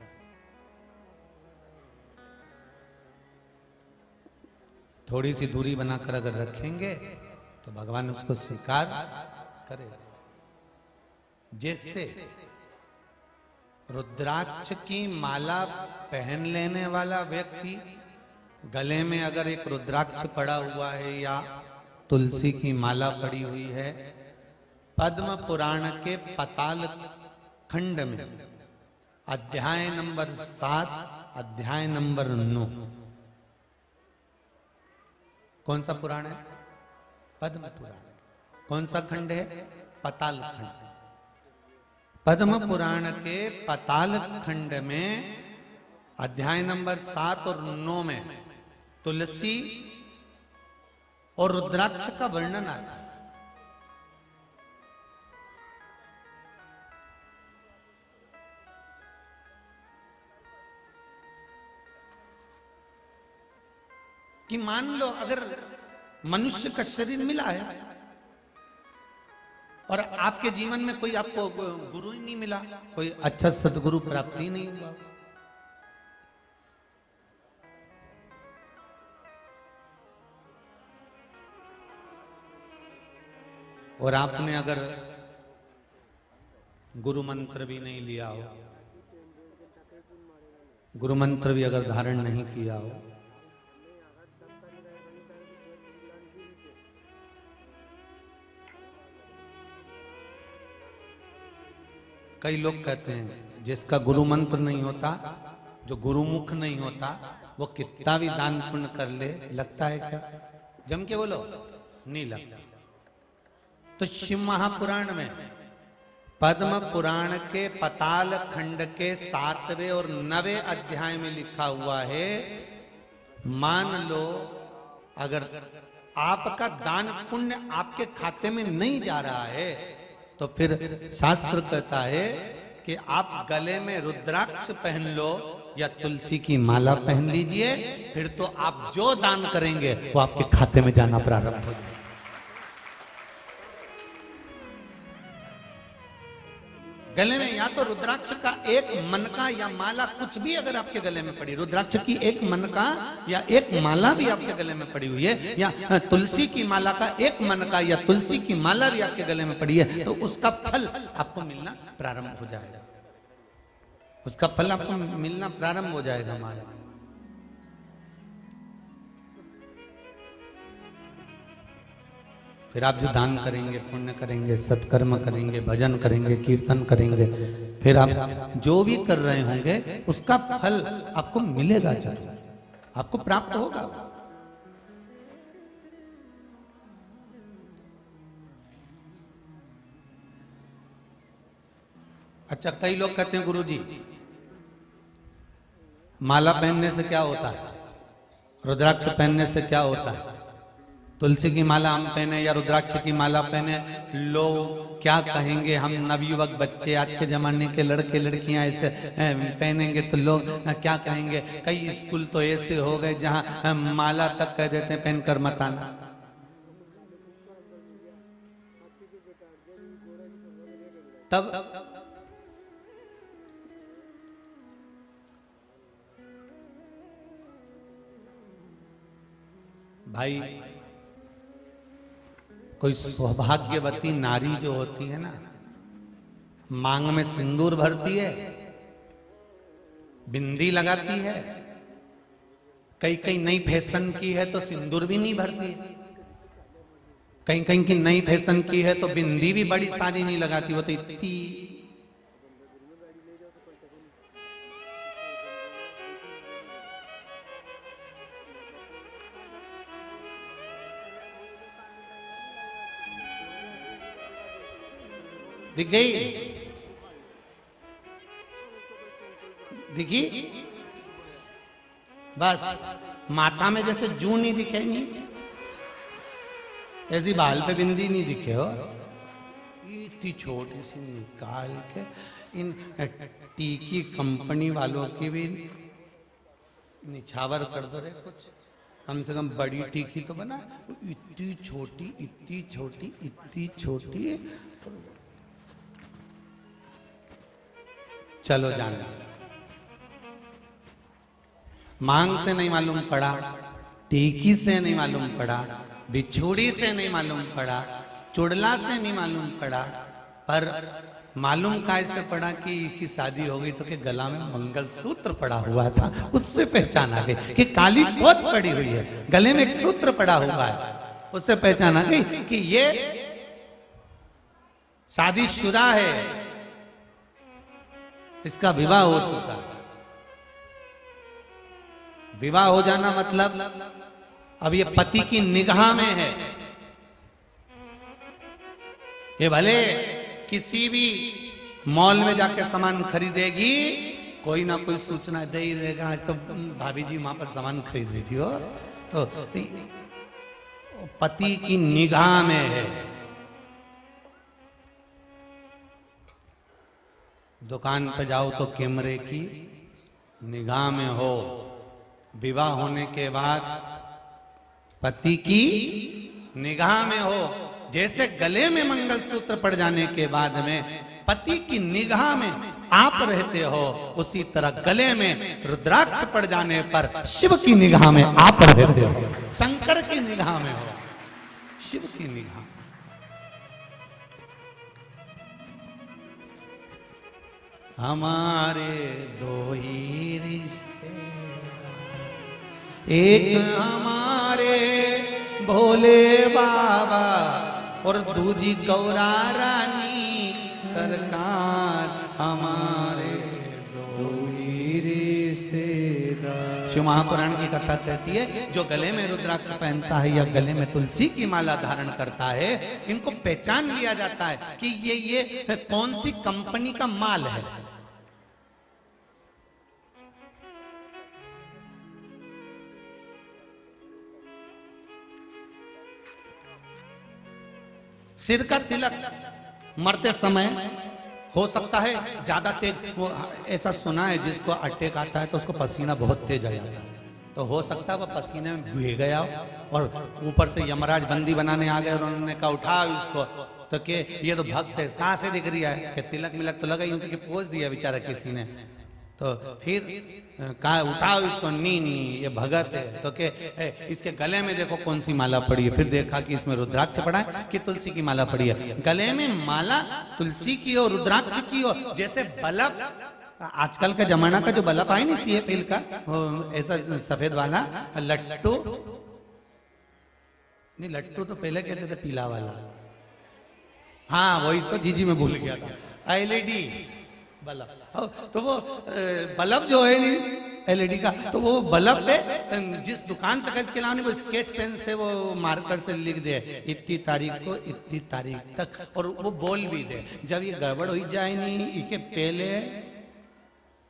थोड़ी सी दूरी बनाकर अगर रखेंगे तो भगवान उसको स्वीकार करेगा। जैसे रुद्राक्ष की माला पहन लेने वाला व्यक्ति, गले में अगर एक रुद्राक्ष पड़ा हुआ है या तुलसी की माला पड़ी हुई है, पद्म पुराण के पाताल खंड में अध्याय नंबर 7, अध्याय नंबर 9, कौन सा पुराण है? पद्म पुराण। कौन सा खंड है? पाताल खंड। पद्म पुराण के पाताल खंड में अध्याय नंबर 7 और 9 में तुलसी और रुद्राक्ष का वर्णन आता है। कि मान लो अगर मनुष्य का शरीर मिला है और आपके जीवन में कोई आपको गुरु ही नहीं मिला, कोई अच्छा सदगुरु प्राप्त ही नहीं हुआ, और आपने अगर गुरु मंत्र भी नहीं लिया हो, गुरु मंत्र भी अगर धारण नहीं किया हो, कई लोग कहते हैं जिसका गुरु मंत्र नहीं होता, जो गुरुमुख नहीं होता, वो कितना भी दान पुण्य कर ले, लगता है क्या? जम के बोलो, नहीं लगता। तो शिव महापुराण में पद्म पुराण के पाताल खंड के 7वें और 9वें अध्याय में लिखा हुआ है, मान लो अगर आपका दान पुण्य आपके खाते में नहीं जा रहा है, तो फिर शास्त्र कहता है कि आप गले में रुद्राक्ष पहन लो या तुलसी की माला पहन लीजिए, फिर तो आप जो दान करेंगे वो आपके खाते में जाना प्रारंभ हो जाएगा। गले में या तो रुद्राक्ष का एक मनका या माला, कुछ भी अगर आपके गले में पड़ी, रुद्राक्ष की एक मनका या एक माला भी आपके गले में पड़ी हुई है, या तुलसी की माला का एक मनका या तुलसी की माला भी आपके गले में पड़ी है, तो उसका फल आपको मिलना प्रारंभ हो जाएगा। उसका फल आपको मिलना प्रारंभ हो जाएगा महाराज। फिर आप जो दान करेंगे, पुण्य करेंगे, सत्कर्म करेंगे, भजन करेंगे, कीर्तन करेंगे, फिर आप जो भी कर रहे होंगे उसका फल आपको मिलेगा, जरूर आपको प्राप्त होगा। अच्छा, कई लोग कहते हैं गुरुजी माला पहनने से क्या होता है, रुद्राक्ष पहनने से क्या होता है, तुलसी की माला हम पहने या रुद्राक्ष की माला पहने, लोग क्या कहेंगे, हम नवयुवक बच्चे, आज के जमाने के लड़के लड़कियां ऐसे पहनेंगे तो लोग क्या कहेंगे। कई स्कूल तो ऐसे हो गए जहां माला तक कह देते हैं पहनकर मत आना। तब भाई, कोई सौभाग्यवती नारी जो होती है ना, मांग में सिंदूर भरती है, बिंदी लगाती है, कई कई नई फैशन की है तो सिंदूर भी नहीं भरती, कहीं कहीं की नई फैशन की है तो बिंदी भी बड़ी सारी नहीं लगाती, वो तो इतनी दिख गई। दिखी? बस माथा में जैसे जू नहीं दिखे, नहीं ऐसी बाल पे बिंदी नहीं दिखे हो, इतनी छोटी सी निकाल के इन टीकी कंपनी वालों की भी निछावर कर दो रे कुछ, कम से कम बड़ी टीकी तो बना। इतनी छोटी, इतनी छोटी, इतनी छोटी। चलो जाना, मांग से नहीं मालूम पड़ा, टीकी से नहीं मालूम पड़ा, बिछुड़ी से नहीं मालूम पड़ा, चुड़ला से नहीं मालूम पड़ा, पर मालूम कैसे पड़ा कि शादी हो गई तो कि गला में मंगलसूत्र पड़ा हुआ था, उससे पहचान आ गई कि काली पोत पड़ी हुई है, गले में एक सूत्र पड़ा हुआ है, उससे पहचान आ गई कि ये शादीशुदा है, इसका विवाह हो चुका है। विवाह हो जाना मतलब अब ये पति की निगाह में है। ये भले किसी भी मॉल में जाके सामान खरीदेगी, कोई ना कोई सूचना दे ही देगा, तो भाभी जी वहां पर सामान खरीद रही थी वो, तो पति की निगाह में है। दुकान पे जाओ तो कैमरे की निगाह में हो, विवाह होने के बाद पति की निगाह में हो। जैसे गले में मंगलसूत्र पड़ जाने के बाद में पति की निगाह में आप रहते हो, उसी तरह गले में रुद्राक्ष पड़ जाने पर शिव की निगाह में आप रहते हो, शंकर की निगाह में हो, शिव की निगाह। हमारे दो ही रिश्ते, एक हमारे भोले बाबा और दूजी गौरा रानी सरकार, हमारे दो ही रिश्तेदार। शिव महापुराण की कथा कहती है, जो गले में रुद्राक्ष पहनता है या गले में तुलसी की माला धारण करता है, इनको पहचान लिया जाता है कि ये कौन सी कंपनी का माल है। सिर का तिलक मरते समय हो सकता है ज्यादा तेज, वो ऐसा सुना है जिसको अटैक आता है तो उसको पसीना बहुत तेज आ जाता है, तो हो सकता है वो पसीने में भीग गया और ऊपर से यमराज बंदी बनाने आ गए और उन्होंने कहा उठा इसको, तो के ये तो भक्त है, कहाँ से दिख रहा है कि तिलक मिलक तो लगा ही, उनके पोज दिया बेचारा किसी ने, तो फिर कहा उठाओ इसको, नी नी ये भगत है, तो के इसके गले में देखो कौन सी माला पड़ी है, फिर देखा कि इसमें रुद्राक्ष पड़ा है कि तुलसी की माला पड़ी है। गले में माला तुलसी की हो, रुद्राक्ष की हो, जैसे बल्ब, आजकल का जमाना का जो बल्ब आए नहीं CFL का, ऐसा सफेद वाला लट्टू, नहीं लट्टू तो पहले कहते थे पीला वाला, हाँ वही तो जीजी में भूल गया था, LED बल्ब, तो वो बल्ब जो है नहीं LED का, तो वो बल्ब पे जिस दुकान से खरीद के लाने, वो स्केच पेन से वो मार्कर से लिख दे इतनी तारीख को इतनी तारीख तक, और वो बोल भी दे जब ये गड़बड़ हो जाए नहीं इसके पहले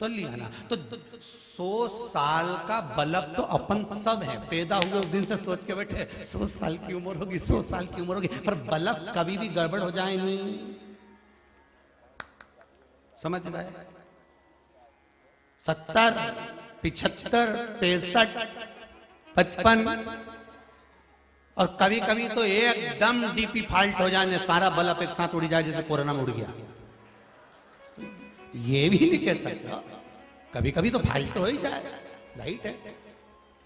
तो लिया ना। तो 100 साल का बल्ब तो अपन सब है, पैदा हुए उस दिन से सोच के बैठे 100 साल की उम्र होगी, 100 साल की उम्र होगी, पर बल्ब कभी भी गड़बड़ हो जाए नहीं, समझ गए? 70, 75, 65, 55 और कभी कभी तो एकदम डीपी फॉल्ट हो जाने, सारा बल्ब एक साथ उड़ जाए जैसे कोरोना में उड़ गया, ये भी नहीं कह सकता, कभी कभी तो फॉल्ट हो ही जाए, लाइट है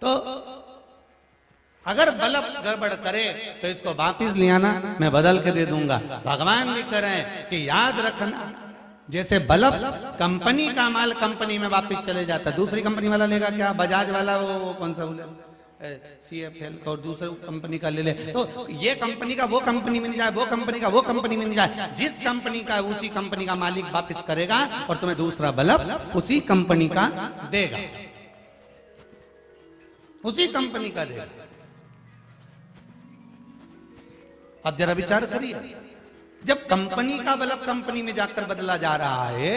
तो अगर बल्ब गड़बड़ करे तो इसको वापिस ले आना, मैं बदल के दे दूंगा। भगवान भी करें कि याद रखना, जैसे बल्ब कंपनी का माल कंपनी में वापस चले जाता है, दूसरी कंपनी वाला लेगा क्या, बजाज वाला वो कौन सा बोले CFL का, और दूसरे कंपनी का ले ले, तो ये कंपनी का वो कंपनी में नहीं जाए, वो कंपनी का वो कंपनी में नहीं जाए, जिस कंपनी का उसी कंपनी का मालिक वापस करेगा और तुम्हें दूसरा बल्ब उसी कंपनी का देगा, उसी कंपनी का देगा। अब जरा विचार करिए, जब कंपनी का बल्ब कंपनी में जाकर बदला जा रहा है,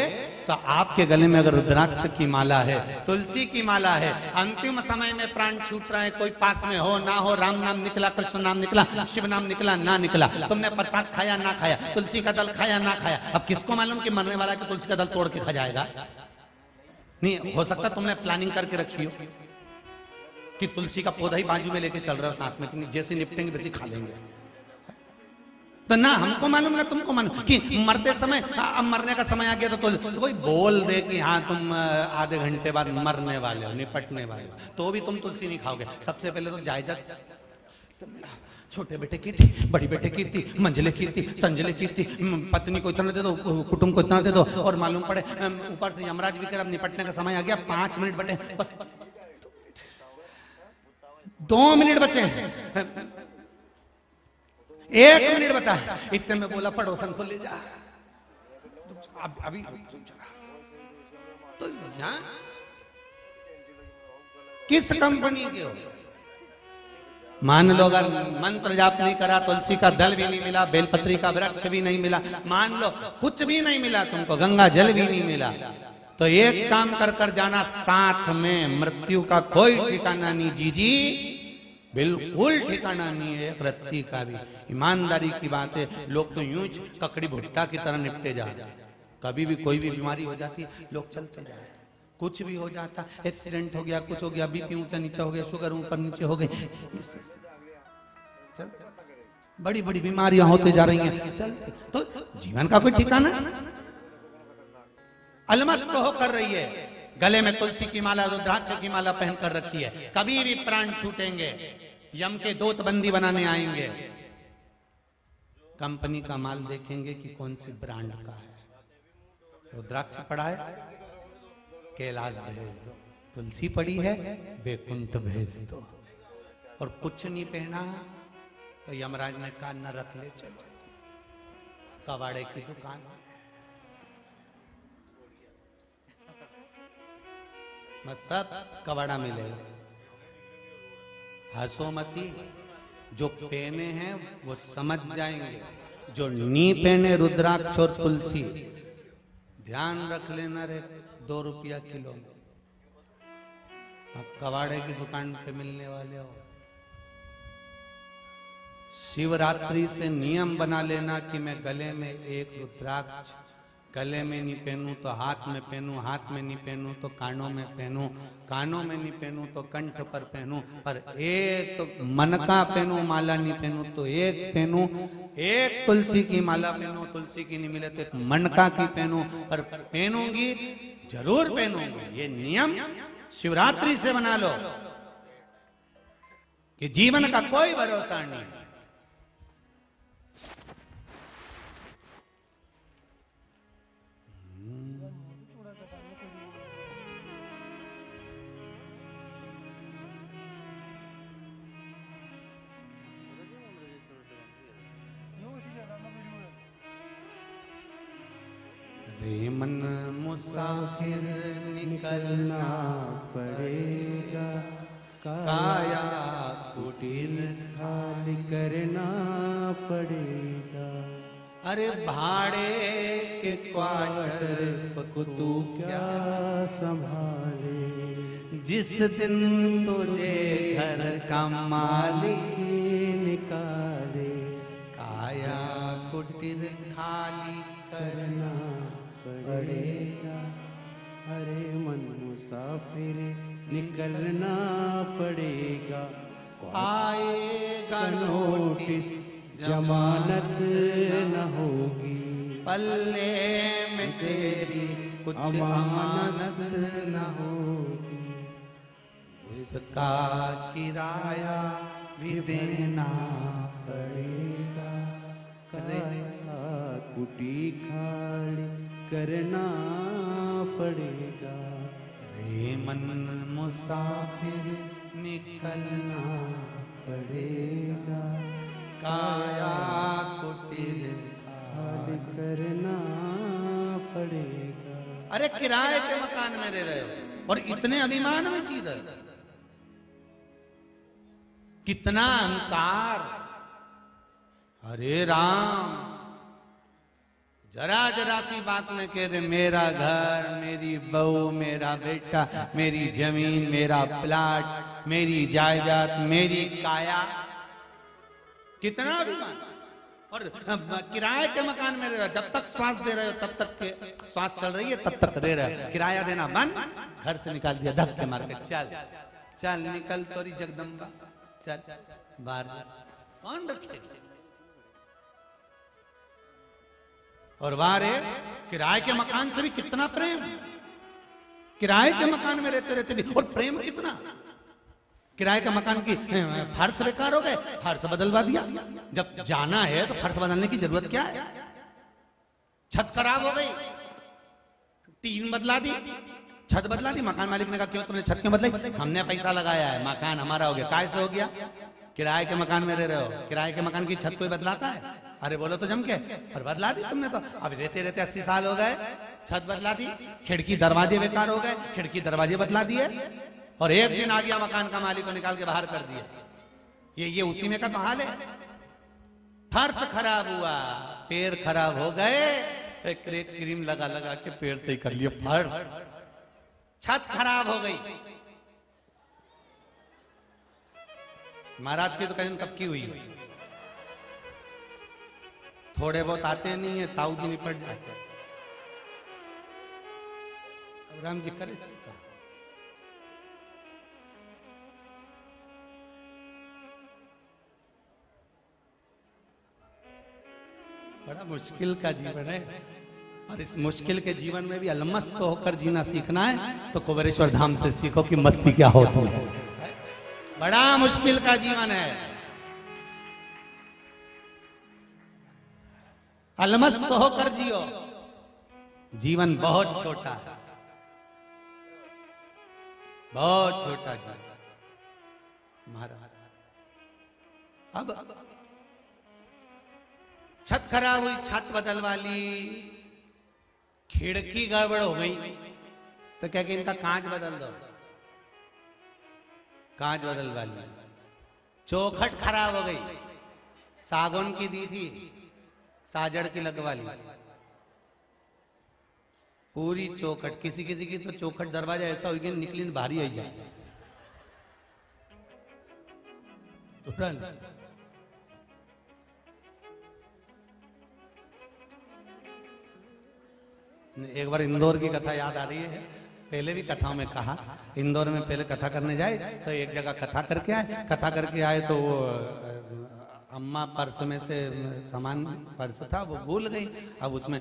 तो आपके गले में अगर रुद्राक्ष की माला है, तुलसी की माला है, अंतिम समय में प्राण छूट रहा है, कोई पास में हो ना हो, राम नाम निकला, कृष्ण नाम निकला, शिव नाम निकला ना निकला, तुमने प्रसाद खाया ना खाया, तुलसी का दल खाया ना खाया, अब किसको मालूम कि मरने वाला कि तुलसी का दल तोड़ के खा जाएगा? नहीं हो सकता तुमने प्लानिंग करके रखी हो कि तुलसी का पौधा ही बाजू में लेके चल रहा हो साथ में, जैसे निपटेंगे वैसे खा लेंगे। तो ना हमको मालूम ना तुमको मालूम कि मरते समय, अब मरने का समय आ गया तो कोई बोल दे कि हाँ तुम आधे घंटे बाद मरने वाले हो, निपटने वाले हो, तो भी तुम तुलसी नहीं खाओगे। सबसे पहले तो जायजा छोटे बेटे की थी, बड़ी बेटे की थी, मंझले की थी, संजले की थी, पत्नी को इतना दे दो, कुटुंब को इतना दे दो, और मालूम पड़े ऊपर से यमराज भी कर अब निपटने का समय आ गया, 5 मिनट बटे, बस 2 मिनट बचे, 1 मिनट बता, इतने में बोला पड़ोसन को ले जा, अभी तो यहाँ किस कंपनी के हो? मान लो अगर मंत्र जाप नहीं करा, तुलसी का दल भी नहीं मिला, बेलपत्री का वृक्ष भी नहीं मिला, मान लो कुछ भी नहीं मिला तुमको, गंगा जल भी नहीं मिला, तो एक काम कर जाना, साथ में मृत्यु का कोई ठिकाना नहीं जीजी, बिल्कुल ठिकाना नहीं है एक रत्ती का भी। ईमानदारी की बात है, लोग तो यूं ककड़ी भुट्टा की तरह निपटे जा रहे हैं। कभी भी कोई भी बीमारी हो जाती है, लोग चलते जाते हैं, कुछ भी हो जाता, एक्सीडेंट हो गया, कुछ हो गया, बीपी ऊंचा नीचा हो गया, शुगर ऊपर नीचे हो गई, बड़ी बड़ी बीमारियां होते जा रही हैं, चलते। तो जीवन का कोई ठिकाना, अलमस्त होकर रही है, गले में तुलसी की माला, रुद्राक्ष की माला पहनकर रखी है, कभी भी प्राण छूटेंगे, यम के दूत बंदी बनाने आएंगे, कंपनी का माल देखेंगे कि कौन सी ब्रांड का है, रुद्राक्ष पड़ा है कैलाश भेज दो, तुलसी पड़ी है बैकुंठ भेज दो, और कुछ नहीं पहना तो यमराज ने कहा न रख ले, चलो कबाड़े की दुकान है, सब कबाड़ा मिलेगा। हंसोमती, जो पहने हैं वो समझ जाएंगे, जो नी पहने रुद्राक्ष और तुलसी, ध्यान रख लेना रे, 2 रुपया किलो में आप कबाड़े की दुकान पे मिलने वाले हो। शिवरात्रि से नियम बना लेना कि मैं गले में एक रुद्राक्ष, गले में नहीं पहनूं तो हाथ में पहनूं, हाथ में नहीं पहनूं तो कानों में पहनूं, कानों में नहीं पहनूं तो कंठ पर पहनूं, पर एक मनका पहनूं, माला नहीं पहनूं तो एक पहनूं, एक तुलसी की माला पहनूं, तुलसी की नहीं मिले तो एक मनका की पहनूं, पर पहनूंगी जरूर पहनूंगी। ये नियम शिवरात्रि से बना लो कि जीवन का कोई भरोसा नहीं। रे मन मुसाफिर निकलना पड़ेगा, काया कुटीर खाली करना पड़ेगा, अरे भाड़े के क्वार्टर को तू क्या संभाले, जिस दिन तुझे घर का मालिक निकाले, काया कुटीर खाली करना पड़ेगा, अरे मन मुसाफिर निकलना पड़ेगा, आएगा नोटिस जमानत न होगी, पल्ले में तेरी कुछ अमानत न होगी, उसका किराया भी देना पड़ेगा, कुटी खाली करना पड़ेगा, रे मन मुसाफिर निकलना पड़ेगा, काया कुटीर खाली करना पड़ेगा। अरे किराए के मकान में रह रहे हो और इतने अभिमान में जी रहे हो, कितना अहंकार। हरे राम जरा जरा सी बात में कह दे मेरा घर, मेरी बहू, मेरा बेटा, मेरी जमीन, मेरा प्लाट, मेरी जायदाद, मेरी काया, कितना भी मान। और किराए के मकान में रह रहे हो, जब तक श्वास दे रहे हो तब तक के श्वास चल रही है तब तक दे रहे हो, किराया देना बंद, घर से निकाल दिया धक्के मार के, चल चल निकल तोरी जगदम्बा, चल बाहर, कौन रखे। और वारे किराए के मकान से भी कितना प्रेम, किराए के मकान में रहते रहते भी और प्रेम कितना। किराए का मकान की फर्श बेकार हो गए, फर्श बदलवा दिया, जब जाना है तो फर्श बदलने की जरूरत क्या है। छत खराब हो गई, टीन बदला दी, छत बदला दी। मकान मालिक ने कहा क्यों तुमने छत क्यों बदलाई, हमने पैसा लगाया है, मकान हमारा हो गया। कैसे हो गया, किराए के मकान में रह रहे हो, किराए के मकान की छत कोई बदलाता है। अरे बोलो तो जम के, और बदला दी तुमने तो। अब रहते रहते 80 साल हो गए, छत बदला दी, खिड़की दरवाजे बेकार हो गए, खिड़की दरवाजे बदला दिए। और एक दिन आ गया मकान का मालिक को निकाल के बाहर कर दिया। ये उसी में का तो हाल है। फर्श खराब हुआ, पैर खराब हो गए, क्रीम लगा लगा के पैर सही कर लिया फर्श। छत खराब हो गई, महाराज की तो कहीं कब की हुई है, थोड़े बहुत आते नहीं है, ताऊ जी निपट जाते। राम जी करे बड़ा मुश्किल का जीवन है, और इस मुश्किल के जीवन में भी अलमस्त होकर जीना सीखना है तो कुबेरेश्वर धाम से सीखो कि मस्ती क्या होती है। बड़ा मुश्किल का जीवन है, अलमस्त होकर जियो। जीवन बहुत छोटा है, बहुत छोटा जीवन। महाराज अब छत खराब हुई, छत बदलवा ली, खिड़की गड़बड़ हो गई तो क्या कि इनका कांच बदल दो, कांच बदलवा ली। चौखट खराब हो गई, सागौन की दी थी, साजड़ की लगवा ली। पूरी चौखट, किसी किसी की तो चौखट दरवाजा ऐसा हो गया निकली भारी आई जाए। एक बार इंदौर की कथा याद आ रही है, पहले भी कथाओं में कहा, इंदौर में पहले कथा करने जाए तो एक जगह कथा करके आए, कथा करके आए तो वो अम्मा पर्स में से सामान, पर्स था वो भूल गई। अब उसमें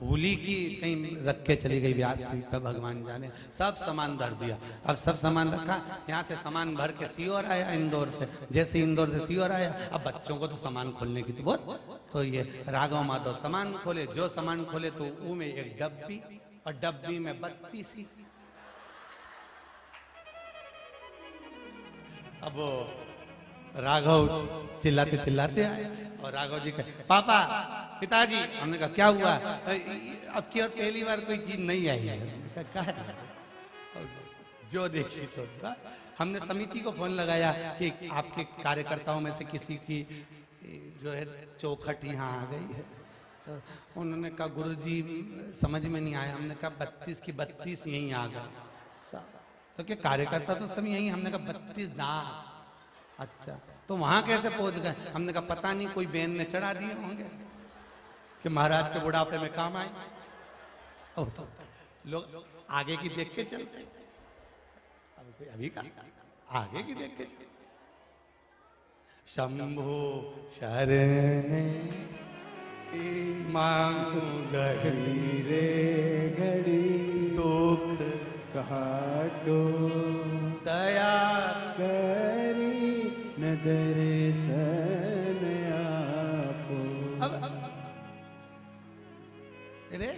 भूली की कहीं रख के चली गई व्यासपीठ पर, भगवान जाने। सब सामान धर दिया, अब सब सामान रखा, यहाँ से सामान भर के सीओर आया इंदौर से। जैसे इंदौर से सीओर आया, अब बच्चों को तो सामान खोलने की तो बहुत, तो ये राघव माधव सामान खोले, जो सामान खोले तो वो में एक डब्बी, और डब्बी में 32। अब राघव चिल्लाते चिल्लाते आए और राघव जी कहे पापा, पिताजी। हमने कहा क्या हुआ, अब की और पहली बार कोई चीज नहीं आई है। क्या है, जो देखी तो हमने समिति को फोन लगाया कि आपके कार्यकर्ताओं में से किसी की जो है चौखट यहाँ आ गई है। तो उन्होंने कहा गुरुजी समझ में नहीं आया। हमने कहा 32 की 32 यहीं आ गए। तो क्या कार्यकर्ता तो सब यहीं। हमने कहा 32 दांत। अच्छा, तो वहां कैसे पहुंच गए। हमने कहा पता नहीं, कोई बहन ने चढ़ा दिए होंगे कि महाराज के बुढ़ापे में काम आए। तो लोग आगे की देख के चलते, अभी का आगे की देख के चलते। शंभो शरण मांगू घड़ी रे घड़ी दुख काटो दया करी नदर सन आपो। अब अरे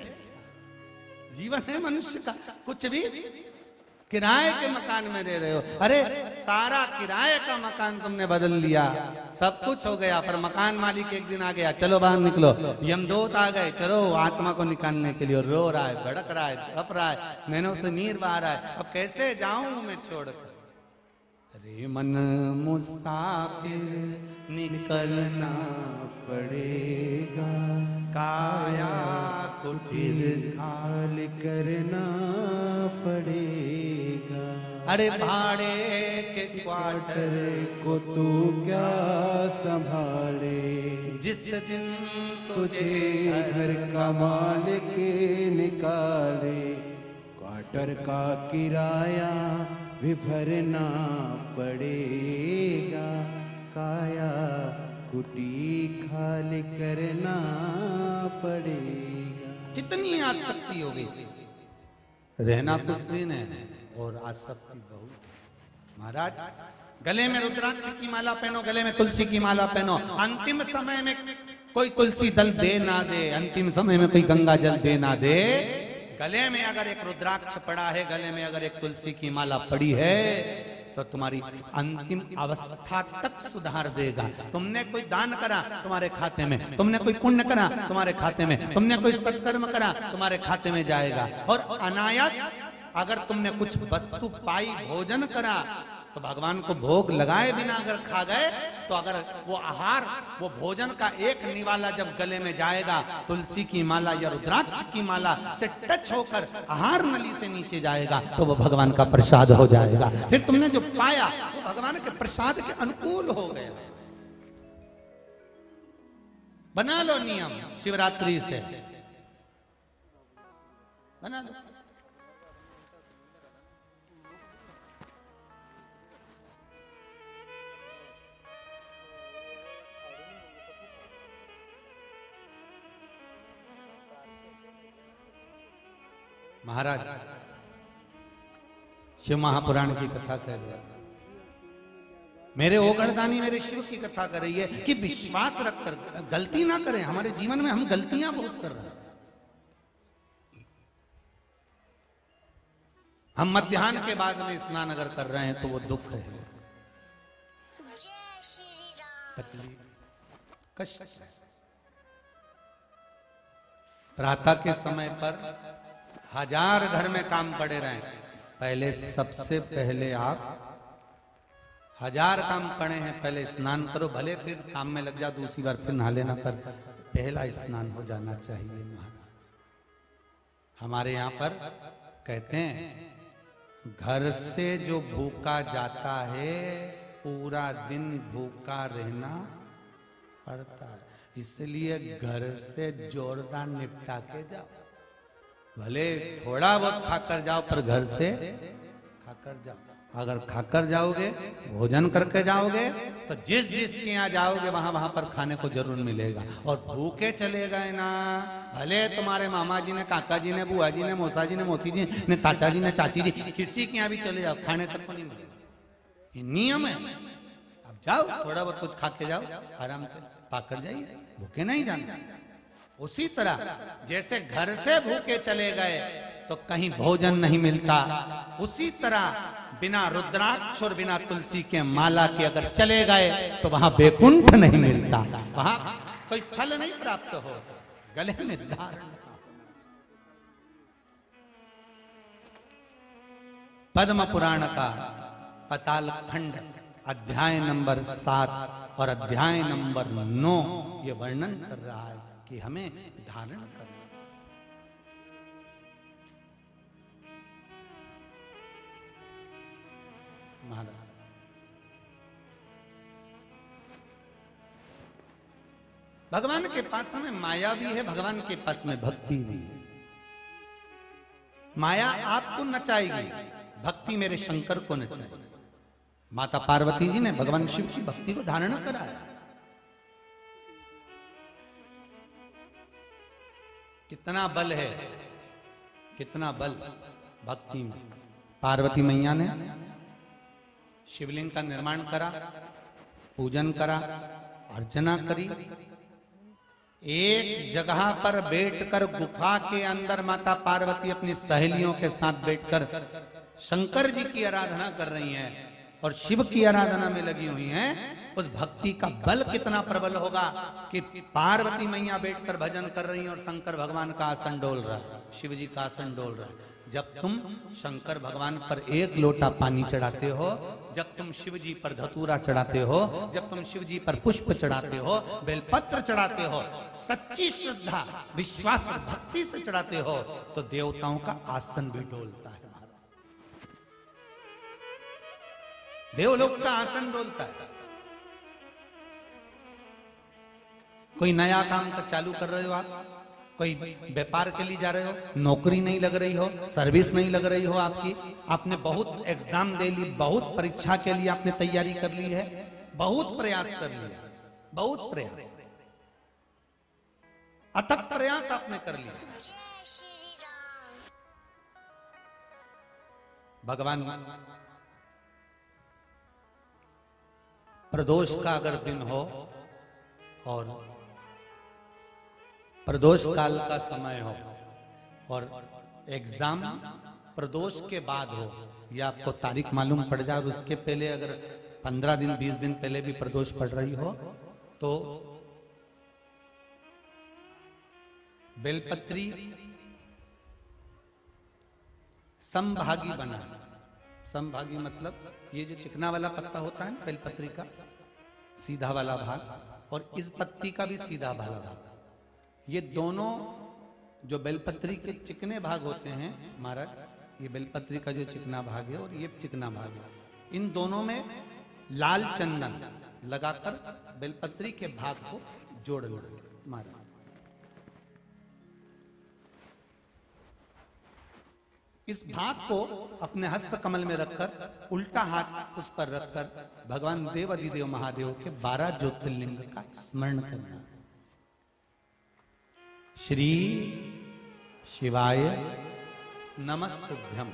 जीवन है मनुष्य का, कुछ भी किराए के मकान में रह रहे हो। अरे सारा किराए का मकान तुमने बदल लिया, सब कुछ हो गया, पर मकान मालिक एक दिन आ गया, चलो बाहर निकलो। यमदूत आ गए, चलो आत्मा को निकालने के लिए। रो रहा है, भड़क रहा है, तड़प रहा है, नैनों से नीर बहा रहा है। अब कैसे जाऊं मैं छोड़कर। रे मन मुसाफिर निकलना पड़ेगा, काया कुटिर खाली करना पड़ेगा। अरे भाड़े के क्वार्टर को तू क्या संभाले, जिस दिन तुझे घर का मालिक निकाले। क्वार्टर का किराया भी भरना पड़ेगा, काया कुटी खाली करना पड़ेगा। कितनी आसक्ति हो गई, रहना कुछ दिन है और आसक्ति बहुत है। महाराज गले में रुद्राक्ष की माला पहनो, गले में तुलसी की माला पहनो, अंतिम समय में कोई तुलसी दल दे ना दे, अंतिम समय में कोई गंगा जल दे ना दे, गले में अगर एक रुद्राक्ष पड़ा है, गले में अगर एक तुलसी की माला पड़ी है, तो तुम्हारी अंतिम अवस्था तक सुधार देगा। तुमने कोई दान करा तुम्हारे खाते में, तुमने कोई पुण्य करा तुम्हारे खाते में, तुमने कोई सत्कर्म करा तुम्हारे खाते में जाएगा। और अनायास अगर तुमने कुछ वस्तु पाई, भोजन करा, तो भगवान को भोग लगाए बिना अगर खा गए, तो अगर वो आहार, वो भोजन का एक निवाला जब गले में जाएगा, तुलसी की माला या रुद्राक्ष की माला से टच होकर आहार नली से नीचे जाएगा, तो वो भगवान का प्रसाद हो जाएगा। फिर तुमने जो पाया वो भगवान के प्रसाद के अनुकूल हो गया। बना लो नियम, शिवरात्रि से बना लो। महाराज शिव महापुराण की कथा कह रहे हैं, मेरे ओगड़दानी मेरे शिव की कथा कर रही है कि विश्वास रखकर गलती ना करें। हमारे जीवन में हम गलतियां बहुत कर रहे हैं। हम मध्याह्न के बाद में स्नान अगर कर रहे हैं तो वो दुख है, तकलीफ, कष्ट। प्रातः के समय पर 1000 घर में काम पड़े रहे, पहले सबसे पहले आप 1000 काम पड़े हैं, पहले स्नान करो, भले फिर काम में लग जाओ, दूसरी बार फिर नहा लेना, पर पहला स्नान हो जाना चाहिए। महाराज हमारे यहाँ पर कहते हैं घर से जो भूखा जाता है पूरा दिन भूखा रहना पड़ता है, इसलिए घर से जोरदार निपटा के जाओ। भले थोड़ा बहुत खाकर जाओ पर घर से खाकर जाओ। अगर खाकर जाओगे, भोजन करके जाओगे, तो जिस जिसके यहाँ जाओगे वहां पर खाने को जरूर मिलेगा। और भूखे चले गए ना, भले तुम्हारे मामा जी ने, काका जी ने, बुआ जी ने, मौसा जी ने, मौसी जी ने, चाचा जी ने, चाची जी, किसी के यहाँ भी चले जाओ, खाने तक को नहीं मिलेगा। ये नियम है। अब जाओ, थोड़ा बहुत कुछ खा के जाओ, आराम से पाकर जाइए, भूखे नहीं जाना। उसी तरह जैसे घर से भूखे चले गए तो कहीं भोजन नहीं मिलता, उसी तरह बिना रुद्राक्ष और बिना तुलसी के माला के अगर चले गए तो वहां बैकुंठ नहीं मिलता, वहां कोई फल नहीं प्राप्त हो। गले में धारण। पद्म पुराण का पाताल खंड अध्याय नंबर 7 और अध्याय नंबर 9 ये वर्णन कर रहा है कि हमें धारण करना। महाराज भगवान के पास में माया भी है, भगवान के पास में भक्ति भी है। माया आपको नचाएगी, भक्ति मेरे शंकर को नचाएगी। माता पार्वती जी ने भगवान शिव की भक्ति को धारण कराया। कितना बल है, कितना बल भक्ति में। पार्वती मैया ने शिवलिंग का निर्माण करा, पूजन करा, अर्चना करी। एक जगह पर बैठकर गुफा के अंदर माता पार्वती अपनी सहेलियों के साथ बैठकर शंकर जी की आराधना कर रही हैं और शिव की आराधना में लगी हुई हैं। उस भक्ति का बल कितना प्रबल होगा कि पार्वती मैया बैठकर भजन कर रही हैं और शंकर भगवान का आसन डोल रहा है, शिव जी का आसन डोल रहा है। जब तुम शंकर भगवान पर एक लोटा पानी चढ़ाते हो, जब तुम शिव जी पर धतूरा चढ़ाते हो, जब तुम शिव जी पर पुष्प चढ़ाते हो, बेलपत्र चढ़ाते हो, सच्ची श्रद्धा विश्वास और भक्ति से चढ़ाते हो, तो देवताओं का आसन भी डोलता है महाराज। देवलोक का आसन डोलता है। कोई नया काम का चालू कर रहे हो आप, कोई व्यापार के लिए जा रहे हो, नौकरी नहीं लग रही हो, सर्विस नहीं लग रही हो आपकी, आपने बहुत एग्जाम दे ली, बहुत परीक्षा के लिए आपने तैयारी कर ली है, बहुत प्रयास कर लिया, बहुत प्रयास, अथक प्रयास आपने कर लिया। भगवान प्रदोष का अगर दिन हो और प्रदोष काल का समय हो और एग्जाम प्रदोष के बाद हो, या आपको तारीख मालूम पड़ जाए और उसके पहले अगर 15 दिन 20 दिन पहले भी प्रदोष पड़ रही हो, तो बेलपत्री समभागी बना। समभागी मतलब ये जो चिकना वाला पत्ता होता है ना बेलपत्री का, सीधा वाला भाग, और इस पत्ती का भी सीधा वाला भाग, ये दोनों जो बेलपत्री के चिकने भाग होते हैं महाराज, ये बेलपत्री का जो चिकना भाग है और ये चिकना भाग है, इन दोनों में लाल चंदन लगाकर बेलपत्री के भाग को जोड़ना महाराज। इस भाग को अपने हस्त कमल में रखकर, उल्टा हाथ उस पर रखकर भगवान देव अधिदेव महादेव के 12 ज्योतिर्लिंग का स्मरण करना। श्री शिवाय नमस्तुभ्यम,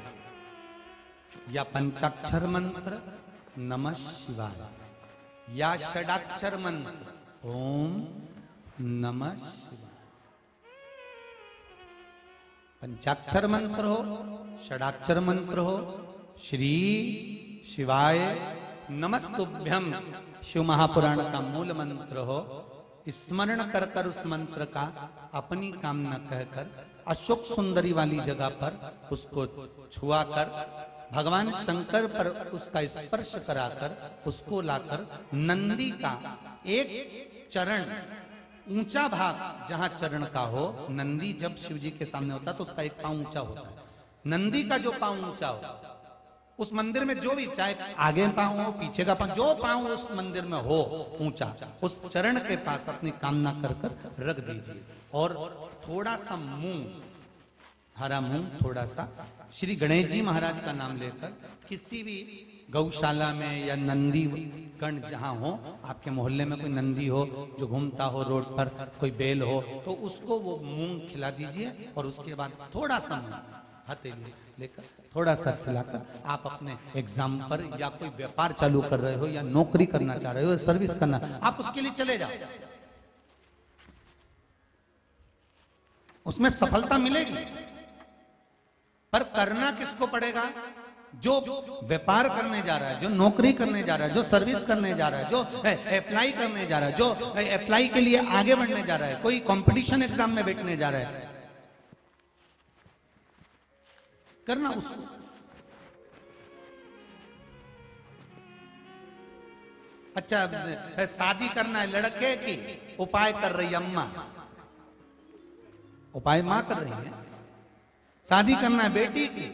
या पंचाक्षर मंत्र नमः शिवाय, या षडाक्षर मंत्र ओम नमः शिवाय। पंचाक्षर मंत्र हो, षडाक्षर मंत्र हो, श्री शिवाय नमस्तुभ्यम शिव महापुराण का मूल मंत्र हो, स्मरण कर कर उस मंत्र का अपनी कामना कहकर अशोक सुंदरी वाली जगह पर उसको छुआकर भगवान शंकर पर उसका स्पर्श कराकर उसको लाकर नंदी का एक चरण, ऊंचा भाग जहां चरण का हो, नंदी जब शिव जी के सामने होता तो उसका एक पांव ऊंचा होता है, नंदी का जो पांव ऊंचा हो, उस मंदिर में जो भी, चाहे आगे पांव हो पीछे का पांव, जो पांव उस मंदिर में हो ऊंचा, उस चरण के पास अपनी कामना कर कर रख दीजिए, और थोड़ा सा मूंग, हरा मूंग थोड़ा सा, श्री गणेश जी महाराज का नाम लेकर किसी भी गौशाला में या नंदी गण जहां हो, आपके मोहल्ले में कोई नंदी हो जो घूमता हो रोड पर, कोई बैल हो, तो उसको वो मूंग खिला दीजिए, और उसके बाद थोड़ा सा मूंग हथेली लेकर थोड़ा सा खिलाकर आप अपने एग्जाम पर या कोई व्यापार चालू कर रहे हो या नौकरी करना चाह रहे हो, सर्विस करना, आप उसके लिए चले जाओ, उसमें सफलता मिलेगी। पर करना किसको पड़ेगा? जो व्यापार करने जा रहा है, जो नौकरी करने जा रहा है, जो सर्विस करने जा रहा है, जो अप्लाई करने जा रहा है, जो अप्लाई के लिए आगे बढ़ने जा रहा है, कोई कंपटीशन एग्जाम में बैठने जा रहा है, करना उसको। अच्छा, शादी करना है लड़के की, उपाय कर रही अम्मा, उपाय मां कर रही है। शादी करना है बेटी की,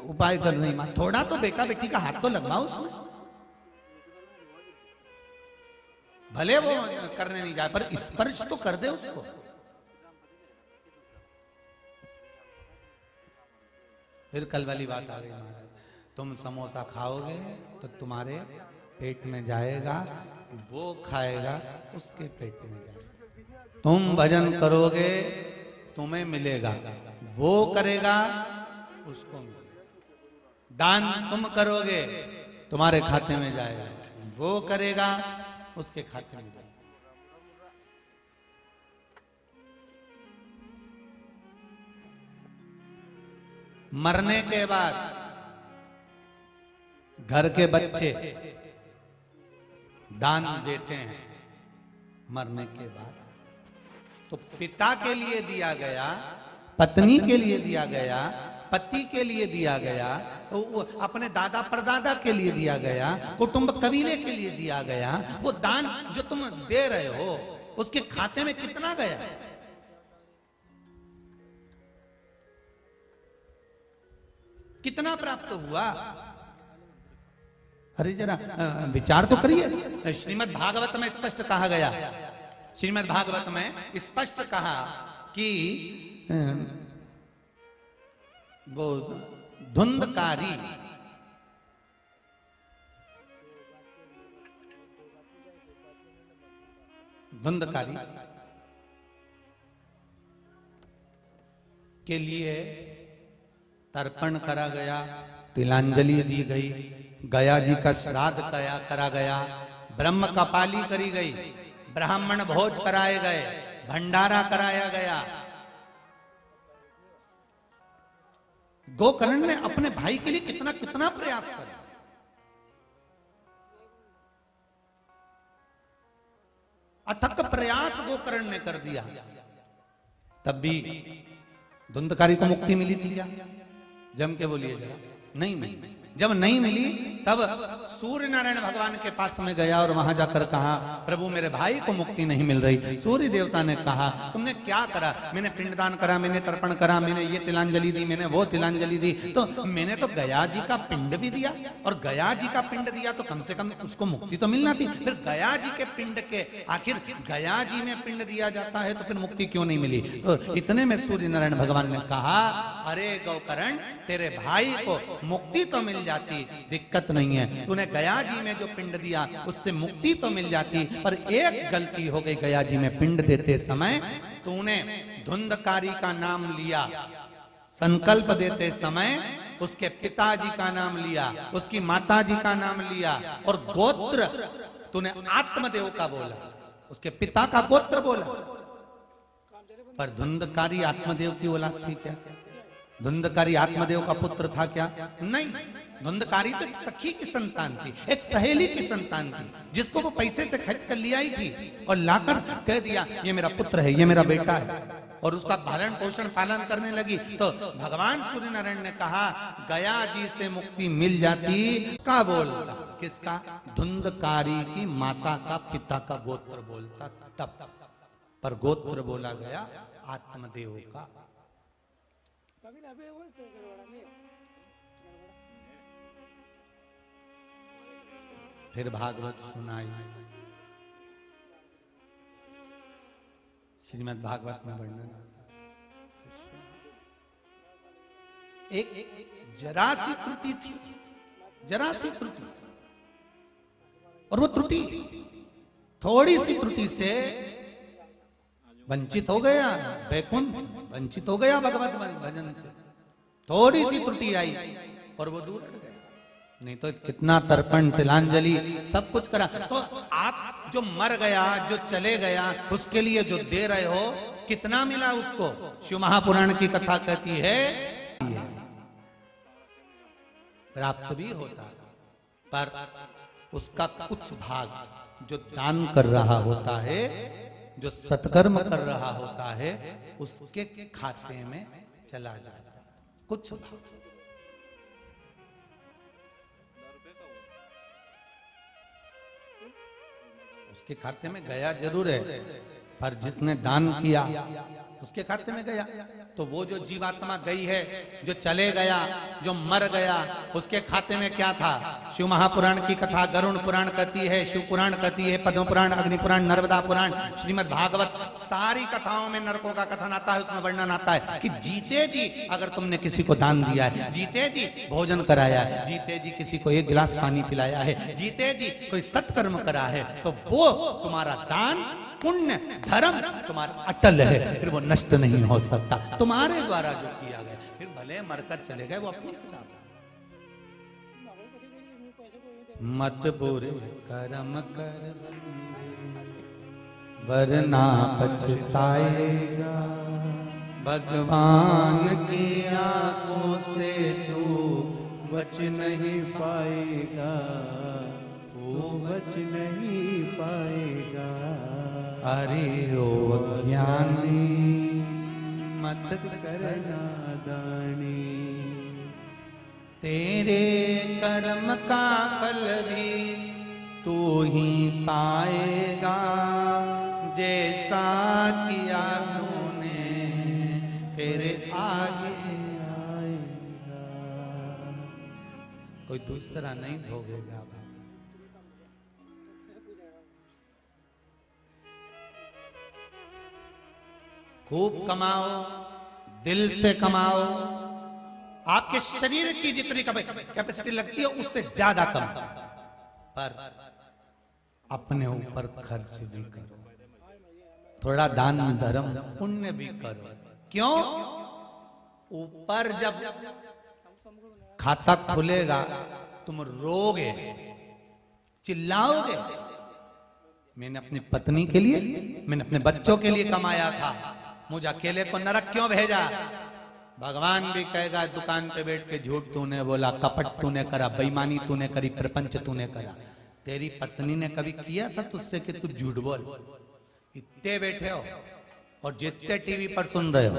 उपाय कर रही मां। थोड़ा तो बेटा बेटी का हाथ तो लगवाओ उसमें, भले वो करने नहीं जाए पर स्पर्श तो कर दे उसको। फिर कल वाली बात आ गई महाराज, तुम समोसा खाओगे तो तुम्हारे पेट में जाएगा, वो खाएगा उसके पेट में जाएगा। तुम भजन करोगे तुम्हें मिलेगा, वो करेगा उसको मिलेगा। दान तुम करोगे तुम्हारे खाते में जाएगा, वो करेगा उसके खाते में जाएगा। मरने के बाद घर के बच्चे दान देते हैं, मरने के बाद तो पिता के लिए दिया गया, पत्नी के लिए दिया गया, पति के लिए दिया गया, अपने दादा परदादा के लिए दिया गया, कुटुंब कबीले के लिए दिया गया, वो दान जो तुम दे रहे हो उसके खाते में कितना गया? कितना प्राप्त हुआ? अरे जरा विचार तो करिए। श्रीमद् भागवत में स्पष्ट कहा गया, श्रीमद् भागवत में स्पष्ट कहा कि वो धुंधकारी के लिए तर्पण करा गया, तिलांजलि दी गई, गया जी का श्राद्ध करा गया, ब्रह्म कपाली करी गई, ब्राह्मण भोज कराए गए, भंडारा कराया गया। गोकर्ण ने अपने भाई के लिए कितना कितना प्रयास किया। अथक प्रयास गोकर्ण ने कर दिया, तब भी धुंधकारी को मुक्ति मिली थी क्या? जम के बोलिए जरा। नहीं मिली। जब नहीं मिली तब सूर्य नारायण भगवान के पास में गया और वहां जाकर कहा, प्रभु मेरे भाई को मुक्ति नहीं मिल रही। सूर्य देवता ने कहा, तुमने क्या करा? मैंने पिंडदान करा, मैंने तर्पण करा, मैंने ये तिलांजलि दी, मैंने वो तिलांजलि दी, तो मैंने तो गया जी का पिंड भी दिया, और गया जी का पिंड दिया तो कम से कम उसको मुक्ति तो मिलना थी। फिर गया जी के पिंड के, आखिर गया जी में पिंड दिया जाता है तो फिर मुक्ति क्यों नहीं मिली? तो इतने में सूर्य नारायण भगवान ने कहा, अरे गोकर्ण, तेरे भाई को मुक्ति तो मिल जाती, दिक्कत नहीं है। तूने गया जी में जो पिंड दिया उससे मुक्ति तो मिल जाती, पर एक गलती हो गई। गया जी में पिंड देते समय तूने धुंधकारी का नाम लिया, संकल्प देते समय उसके पिताजी का नाम लिया, उसकी माताजी का नाम लिया, और गोत्र तूने आत्मदेव का बोला, उसके पिता का गोत्र बोला। पर धुंधकारी आत्मदेव की औलाद थी क्या? धुंधकारी आत्मदेव का पुत्र था क्या? नहीं। धुंधकारी तो एक सखी की संतान थी, एक सहेली की संतान थी, जिसको वो पैसे से खरीद कर ले आई थी और लाकर कह दिया, ये मेरा पुत्र है, ये मेरा बेटा है, और उसका भरण पोषण पालन करने लगी। तो भगवान सूर्य नारायण ने कहा, गया जी से मुक्ति मिल जाती। का बोलता? किसका? धुंधकारी की माता का, पिता का गोत्र बोलता तब, पर गोत्र बोला गया आत्मदेव का। फिर भागवत सुनाई। श्रीमद् भागवत में वर्णन आता है, एक जरा सी त्रुटि थी, जरा सी त्रुटि, और वो त्रुटि थोड़ी सी त्रुटि से वंचित हो गया वैकुंठ, वंचित हो गया भगवत भजन से। थोड़ी सी त्रुटि आई और वो दूर हट गया। नहीं तो कितना तर्पण, तिलांजलि, सब कुछ करा। तो आप जो मर गया, जो चले गया, उसके लिए जो दे रहे हो, कितना मिला उसको? शिव महापुराण की कथा कहती है प्राप्त भी होता, पर उसका कुछ भाग जो दान कर रहा होता है, जो सत्कर्म कर रहा होता है, उसके खाते में चला जाता है कुछ भाग। उसके खाते में गया जरूर है, पर जिसने दान किया उसके खाते में गया। तो वो जो जीवात्मा गई है, जो चले गया, जो मर गया, उसके खाते में क्या था? शिव महापुराण की कथा गरुड़ पुराण कहती है, शिव पुराण कहती है, पद्म पुराण, अग्नि पुराण, नर्मदा पुराण, श्रीमद् भागवत, सारी कथाओं में नरकों का कथन आता है। उसमें वर्णन आता है कि जीते जी अगर तुमने किसी को दान दिया है, जीते जी भोजन कराया है, जीते जी किसी को एक गिलास पानी पिलाया है, जीते जी कोई सत्कर्म करा है, तो वो तुम्हारा दान, पुण्य, धर्म तुम्हारा अटल है, फिर वो नष्ट नहीं हो सकता। तुम्हारे द्वारा जो किया गया, फिर भले मरकर चले गए, वो अपनी मत बुरे कर्म कर वरना पछताएगा, भगवान की आंखों से तू बच नहीं पाएगा, तू बच नहीं पाएगा। अरे ओ अज्ञानी मत करना दानी। तेरे कर्म का फल भी तू ही पाएगा, जैसा किया तूने तेरे आगे आएगा। कोई दूसरा नहीं भोगेगा भाई। खूब कमाओ, दिल से कमाओ, आपके शरीर की जितनी कैपेसिटी लगती है उससे ज्यादा कम, पर अपने ऊपर खर्च भी करो, थोड़ा दान धर्म पुण्य भी करो। क्यों? ऊपर जब खाता खुलेगा तुम रोगे, चिल्लाओगे, मैंने अपनी पत्नी के लिए, मैंने अपने बच्चों के लिए कमाया था, मुझे अकेले को नरक क्यों भेजा? भगवान भी कहेगा दुकान पे बैठ के झूठ तूने बोला, कपट तूने करा, बेईमानी तूने करी, प्रपंच तूने करा। तेरी पत्नी ने कभी किया था तुझसे कि तू झूठ बोल? इतने बैठे हो और जितने टीवी पर सुन रहे हो,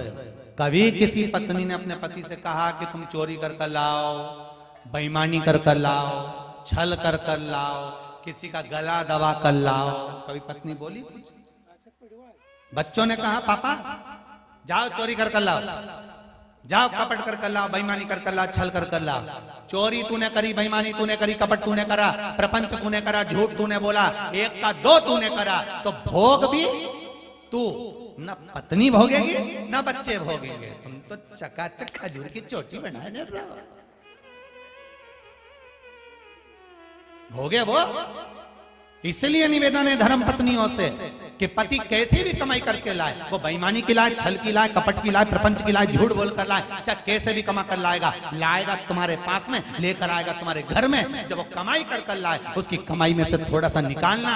कभी किसी पत्नी ने अपने पति से कहा कि तुम चोरी कर कर लाओ, बेईमानी कर कर लाओ, छल कर कर लाओ, किसी का गला दबा कर लाओ? कभी पत्नी बोली कुछ? बच्चों ने कहा पापा जाओ चोरी कर कर लाओ, जाओ कपट कर कर लाओ, बेईमानी कर कर लाओ, छल कर कर लाओ। चोरी तूने करी, बेईमानी तूने करी, कपट तूने करा, प्रपंच तूने करा, झूठ तूने बोला, एक का दो तूने करा, तो भोग भी तू, न पत्नी भोगेगी न बच्चे भोगेंगे। तुम तो चकाचक खजूर की चोटी बनाए जा रहे हो। भोगे वो। इसलिए निवेदन है धर्म पत्नियों से कि पति कैसे भी कमाई करके लाए, वो बेईमानी की लाए, छल की लाए, कपट की लाए, प्रपंच की लाए, झूठ बोल कर लाए, चाहे कैसे भी कमा कर लाएगा, लाएगा तुम्हारे पास में, लेकर आएगा तुम्हारे घर में। जब वो कमाई कर कर लाए, उसकी कमाई में से थोड़ा सा निकालना,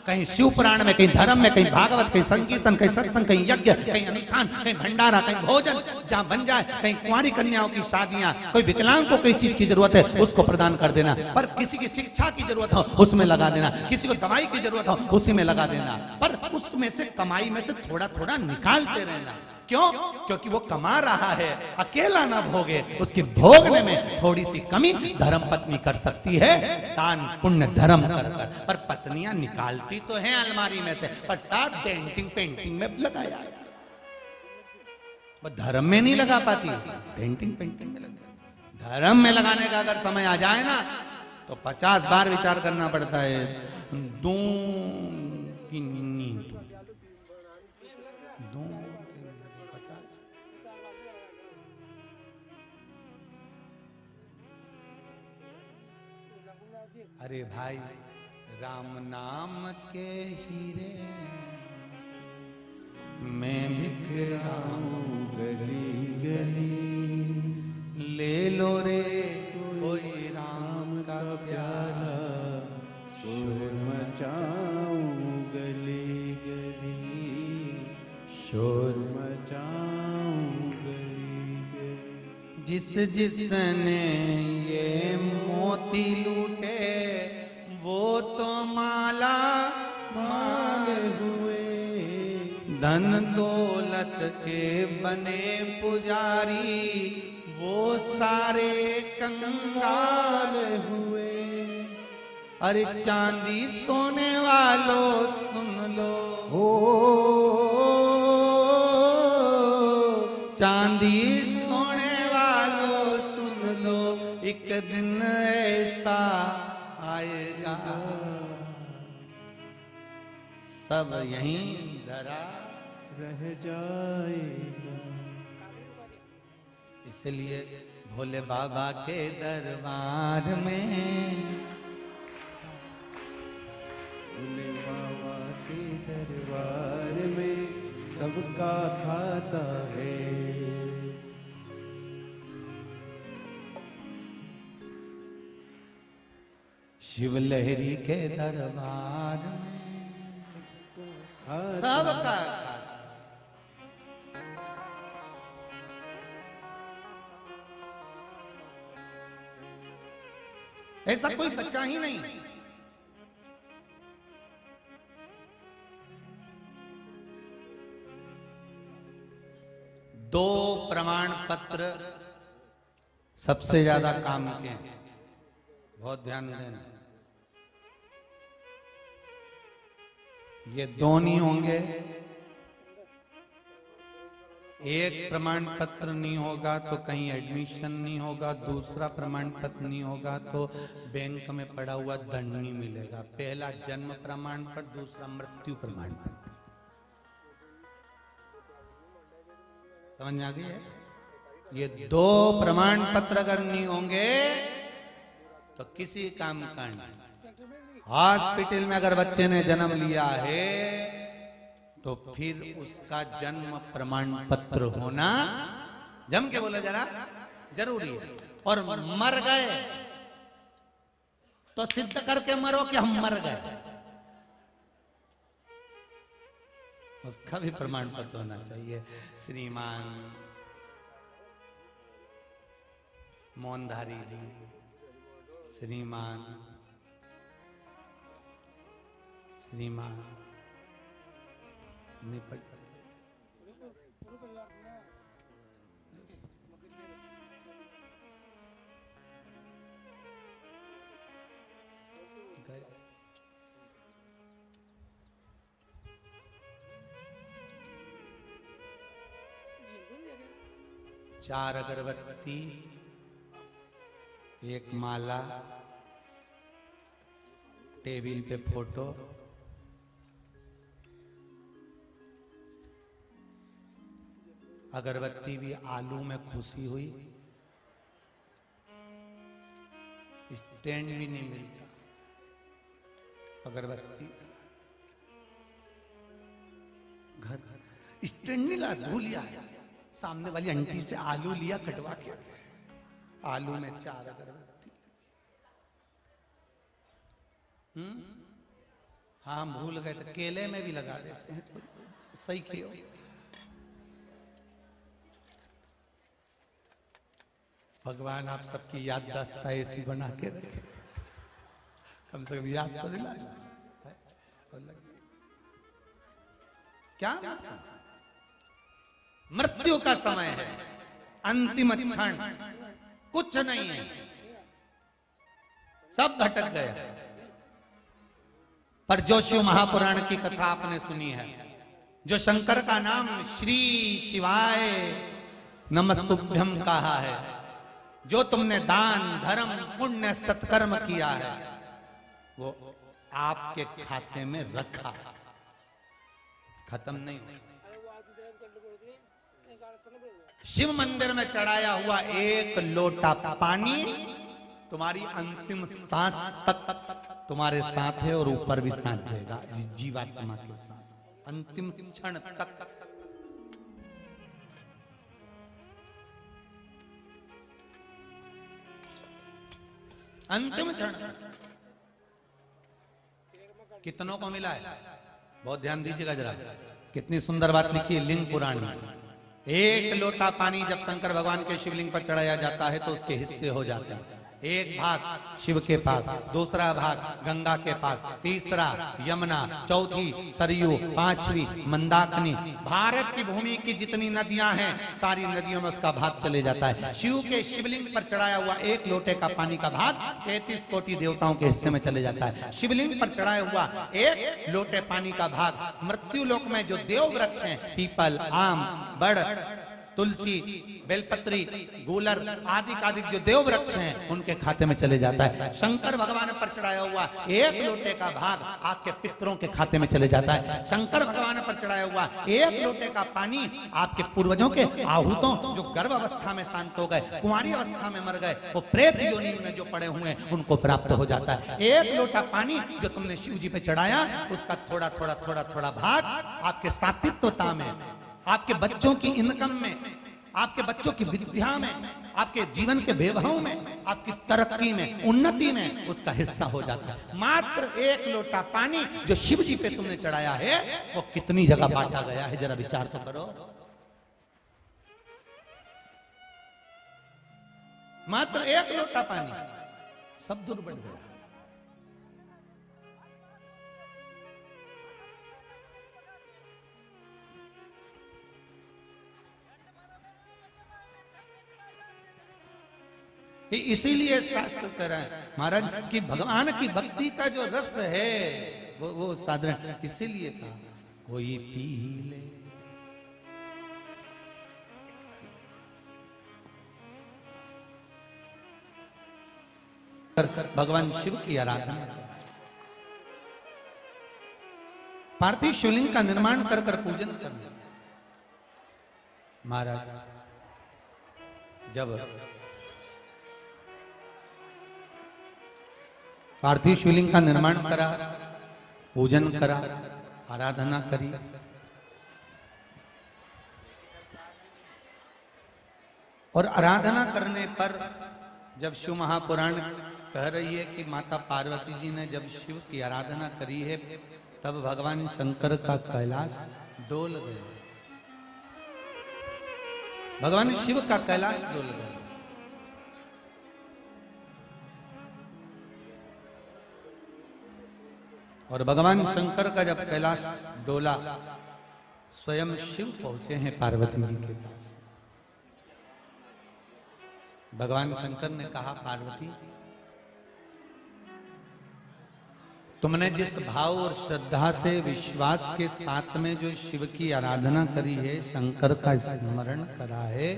कहीं शिव पुराण में, कहीं धर्म में, कहीं भागवत, कहीं संकीर्तन, कहीं सत्संग, कहीं यज्ञ, कहीं अनुष्ठान, कहीं भंडारा, कहीं भोजन जहां बन जाए, कहीं कुंवारी कन्याओं की शादियां, कोई विकलांग को किस चीज की जरूरत है उसको प्रदान कर देना, पर किसी की शिक्षा की जरूरत हो उसमें लगा देना, किसी को दवाई की जरूरत हो उसी में लगा देना, पर उसमें से कमाई में से थोड़ा थोड़ा निकालते रहना। क्यों? क्योंकि वो कमा रहा है, अकेला ना भोगे, उसकी भोगने में थोड़ी सी कमी धर्म पत्नी कर सकती है, दान पुण्य धर्म कर कर। पर पत्नियां निकालती तो हैं अलमारी में से, पर सब डेंटिंग पेंटिंग में लगाया, वो धर्म में नहीं लगा पाती, पेंटिंग पेंटिंग में लगा। धर्म में लगाने का अगर समय आ जाए ना तो 50 बार विचार करना पड़ता है। दो की नींद, दो 50। अरे भाई, राम नाम के हीरे मैं बिखराऊं गली गली, ले लो रे कोई राम का प्यारा, शोर मचाऊं गली गली, शोर मचाऊं गली गली। जिस जिसने ये मोती लूटे वो तो माला माल हुए, धन दौलत के बने पुजारी, वो सारे कंगाल हुए। अरे चांदी सोने वालों सुन लो, हो चांदी सोने वालों सुन लो, एक दिन ऐसा आएगा सब यहीं धरा रह जाएगा। इसलिए भोले बाबा के दरबार में, भोले बाबा के दरबार में सबका खाता है। शिव लहरी के दरबार में खाता सबका। ऐसा कोई बच्चा ही नहीं। दो प्रमाण पत्र सबसे ज्यादा काम के, बहुत ध्यान देना, ये दो नहीं होंगे, एक प्रमाण पत्र नहीं होगा तो कहीं एडमिशन नहीं होगा, दूसरा प्रमाण पत्र नहीं होगा तो बैंक में पड़ा हुआ दंड नहीं मिलेगा। पहला जन्म प्रमाण पत्र, दूसरा मृत्यु प्रमाण पत्र। समझ में आ गई है? ये दो प्रमाण पत्र अगर नहीं होंगे तो किसी काम का नहीं। हॉस्पिटल में अगर बच्चे ने जन्म लिया है तो फिर उसका जन्म प्रमाण पत्र होना, जम के बोलो जरा, जरूरी है। और मर गए तो सिद्ध करके मरो कि हम मर गए, उसका भी प्रमाण पत्र होना चाहिए। श्रीमान मोहनधारी जी, श्रीमान निपट गए। चार अगरबत्ती, एक माला, टेबल पे फोटो, अगरबत्ती भी आलू में खुशी हुई, स्टैंड भी नहीं मिलता अगरबत्ती का, घर घर स्टैंड नहीं ला, भूल लिया, सामने वाली आंटी से आलू लिया कटवा के, आलू में चार अगरबत्ती। हाँ भूल गए तो केले में भी लगा देते हैं, तो सही किया। भगवान आप सबकी याददाश्त ऐसी बना के रखे, कम से कम याद तो दिला। क्या मृत्यु का समय है, अंतिम क्षण, कुछ नहीं है, सब भटक गया। पर जो शिव महापुराण की कथा आपने सुनी है, जो शंकर का नाम श्री शिवाय नमस्तुभ्यम कहा है, जो तुमने दान धर्म पुण्य सत्कर्म किया है, वो आपके खाते में रखा, खत्म नहीं। शिव मंदिर में चढ़ाया हुआ एक लोटा पानी तुम्हारी अंतिम सांस तक तुम्हारे साथ है, और ऊपर भी साथ देगा जीवात्मा के साथ, अंतिम क्षण तक। अंतिम क्षण कितनों को मिला है? बहुत ध्यान दीजिएगा जरा, कितनी सुंदर बात लिखी है लिंग पुराण में। एक लोटा पानी जब शंकर भगवान के शिवलिंग पर चढ़ाया जाता है तो उसके हिस्से हो जाते हैं। एक भाग शिव के पास, दूसरा भाग गंगा के पास, तीसरा यमुना, चौथी सरयू, पांचवी मंदाकिनी। भारत की भूमि की जितनी नदियां हैं सारी नदियों में उसका भाग चले जाता है। शिव के शिवलिंग पर चढ़ाया हुआ एक लोटे का पानी का भाग 33 कोटि देवताओं के हिस्से में चले जाता है। शिवलिंग पर चढ़ाया हुआ एक लोटे पानी का भाग मृत्यु लोक में जो देव वृक्ष हैं, पीपल, आम, बड़, तुलसी, बेलपत्री, गूलर आदि जो देव वृक्ष हैं उनके खाते में चले जाता है। शंकर भगवान पर चढ़ाया हुआ एक लोटे का भाग आपके पितरों के खाते में चले जाता है। शंकर भगवान पर चढ़ाया हुआ एक लोटे का पानी आपके पूर्वजों के आहूतों जो गर्भ अवस्था में शांत हो गए, कुंवारी अवस्था में मर गए, वो प्रेत योनि में जो पड़े हुए हैं उनको प्राप्त हो जाता है। एक लोटा पानी जो तुमने शिव जी पे चढ़ाया उसका थोड़ा थोड़ा थोड़ा थोड़ा भाग आपके सात्विकता में, आपके बच्चों की इनकम में, आपके बच्चों की विद्या में, आपके जीवन के वैभव में, आपकी तरक्की में, उन्नति में उसका हिस्सा हो जाता है। मात्र एक लोटा पानी जो शिव जी पे तुमने चढ़ाया है वो कितनी जगह बांटा गया है, जरा विचार तो करो। मात्र एक लोटा पानी सब दूर बढ़ गया। इसीलिए शास्त्र कह रहा है महाराज कि भगवान की भक्ति का जो रस है वो साधारण, इसीलिए कहा कोई पी ले। भगवान शिव की आराधना, पार्थिव शिवलिंग का निर्माण कर कर पूजन करना। महाराज जब पार्थिव शिवलिंग का निर्माण करा, पूजन करा, आराधना करी, और आराधना करने पर जब शिव महापुराण कह रही है कि माता पार्वती जी ने जब शिव की आराधना करी है तब भगवान शंकर का कैलाश डोल गया, भगवान शिव का कैलाश डोल गया। और भगवान शंकर का जब कैलाश डोला, स्वयं शिव पहुंचे हैं पार्वती जी के पास। भगवान शंकर ने कहा, पार्वती तुमने जिस भाव और श्रद्धा से विश्वास के साथ में जो शिव की आराधना करी है, शंकर का स्मरण करा है,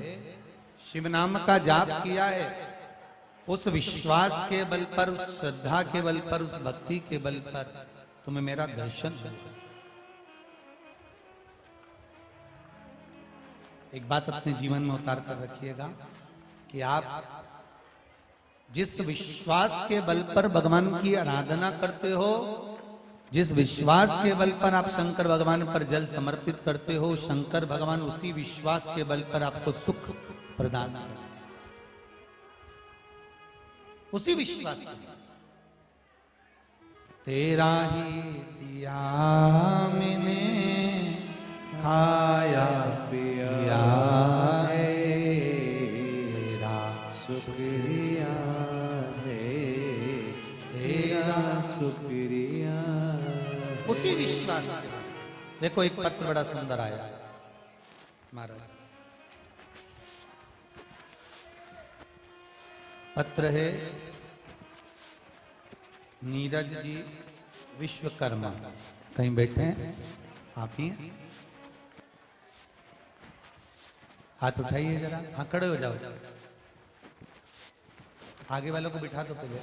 शिव नाम का जाप किया है, उस विश्वास के बल पर, उस श्रद्धा के बल पर, उस भक्ति के बल पर तुम्हें मेरा दर्शन हुआ। एक बात अपने जीवन में उतार कर रखिएगा कि आप जिस विश्वास के बल पर भगवान की आराधना करते हो, जिस विश्वास के बल पर आप शंकर भगवान पर जल समर्पित करते हो, शंकर भगवान उसी विश्वास के बल पर आपको सुख प्रदान करते हैं, उसी विश्वास के बल। तेरा ही दिया मैंने खाया पिया है, तेरा शुक्रिया है, तेरा शुक्रिया। उसी विश्वास के बल। देखो एक पत्र बड़ा सुंदर आया महाराज, पत्र है नीरज जी विश्वकर्मा, कहीं बैठे हैं आप ही? हाथ उठाइए जरा, हाँ खड़े हो जाओ, आगे वालों को बिठा दो पहले।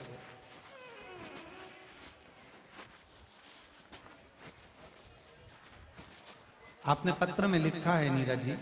आपने पत्र में लिखा है नीरज जी,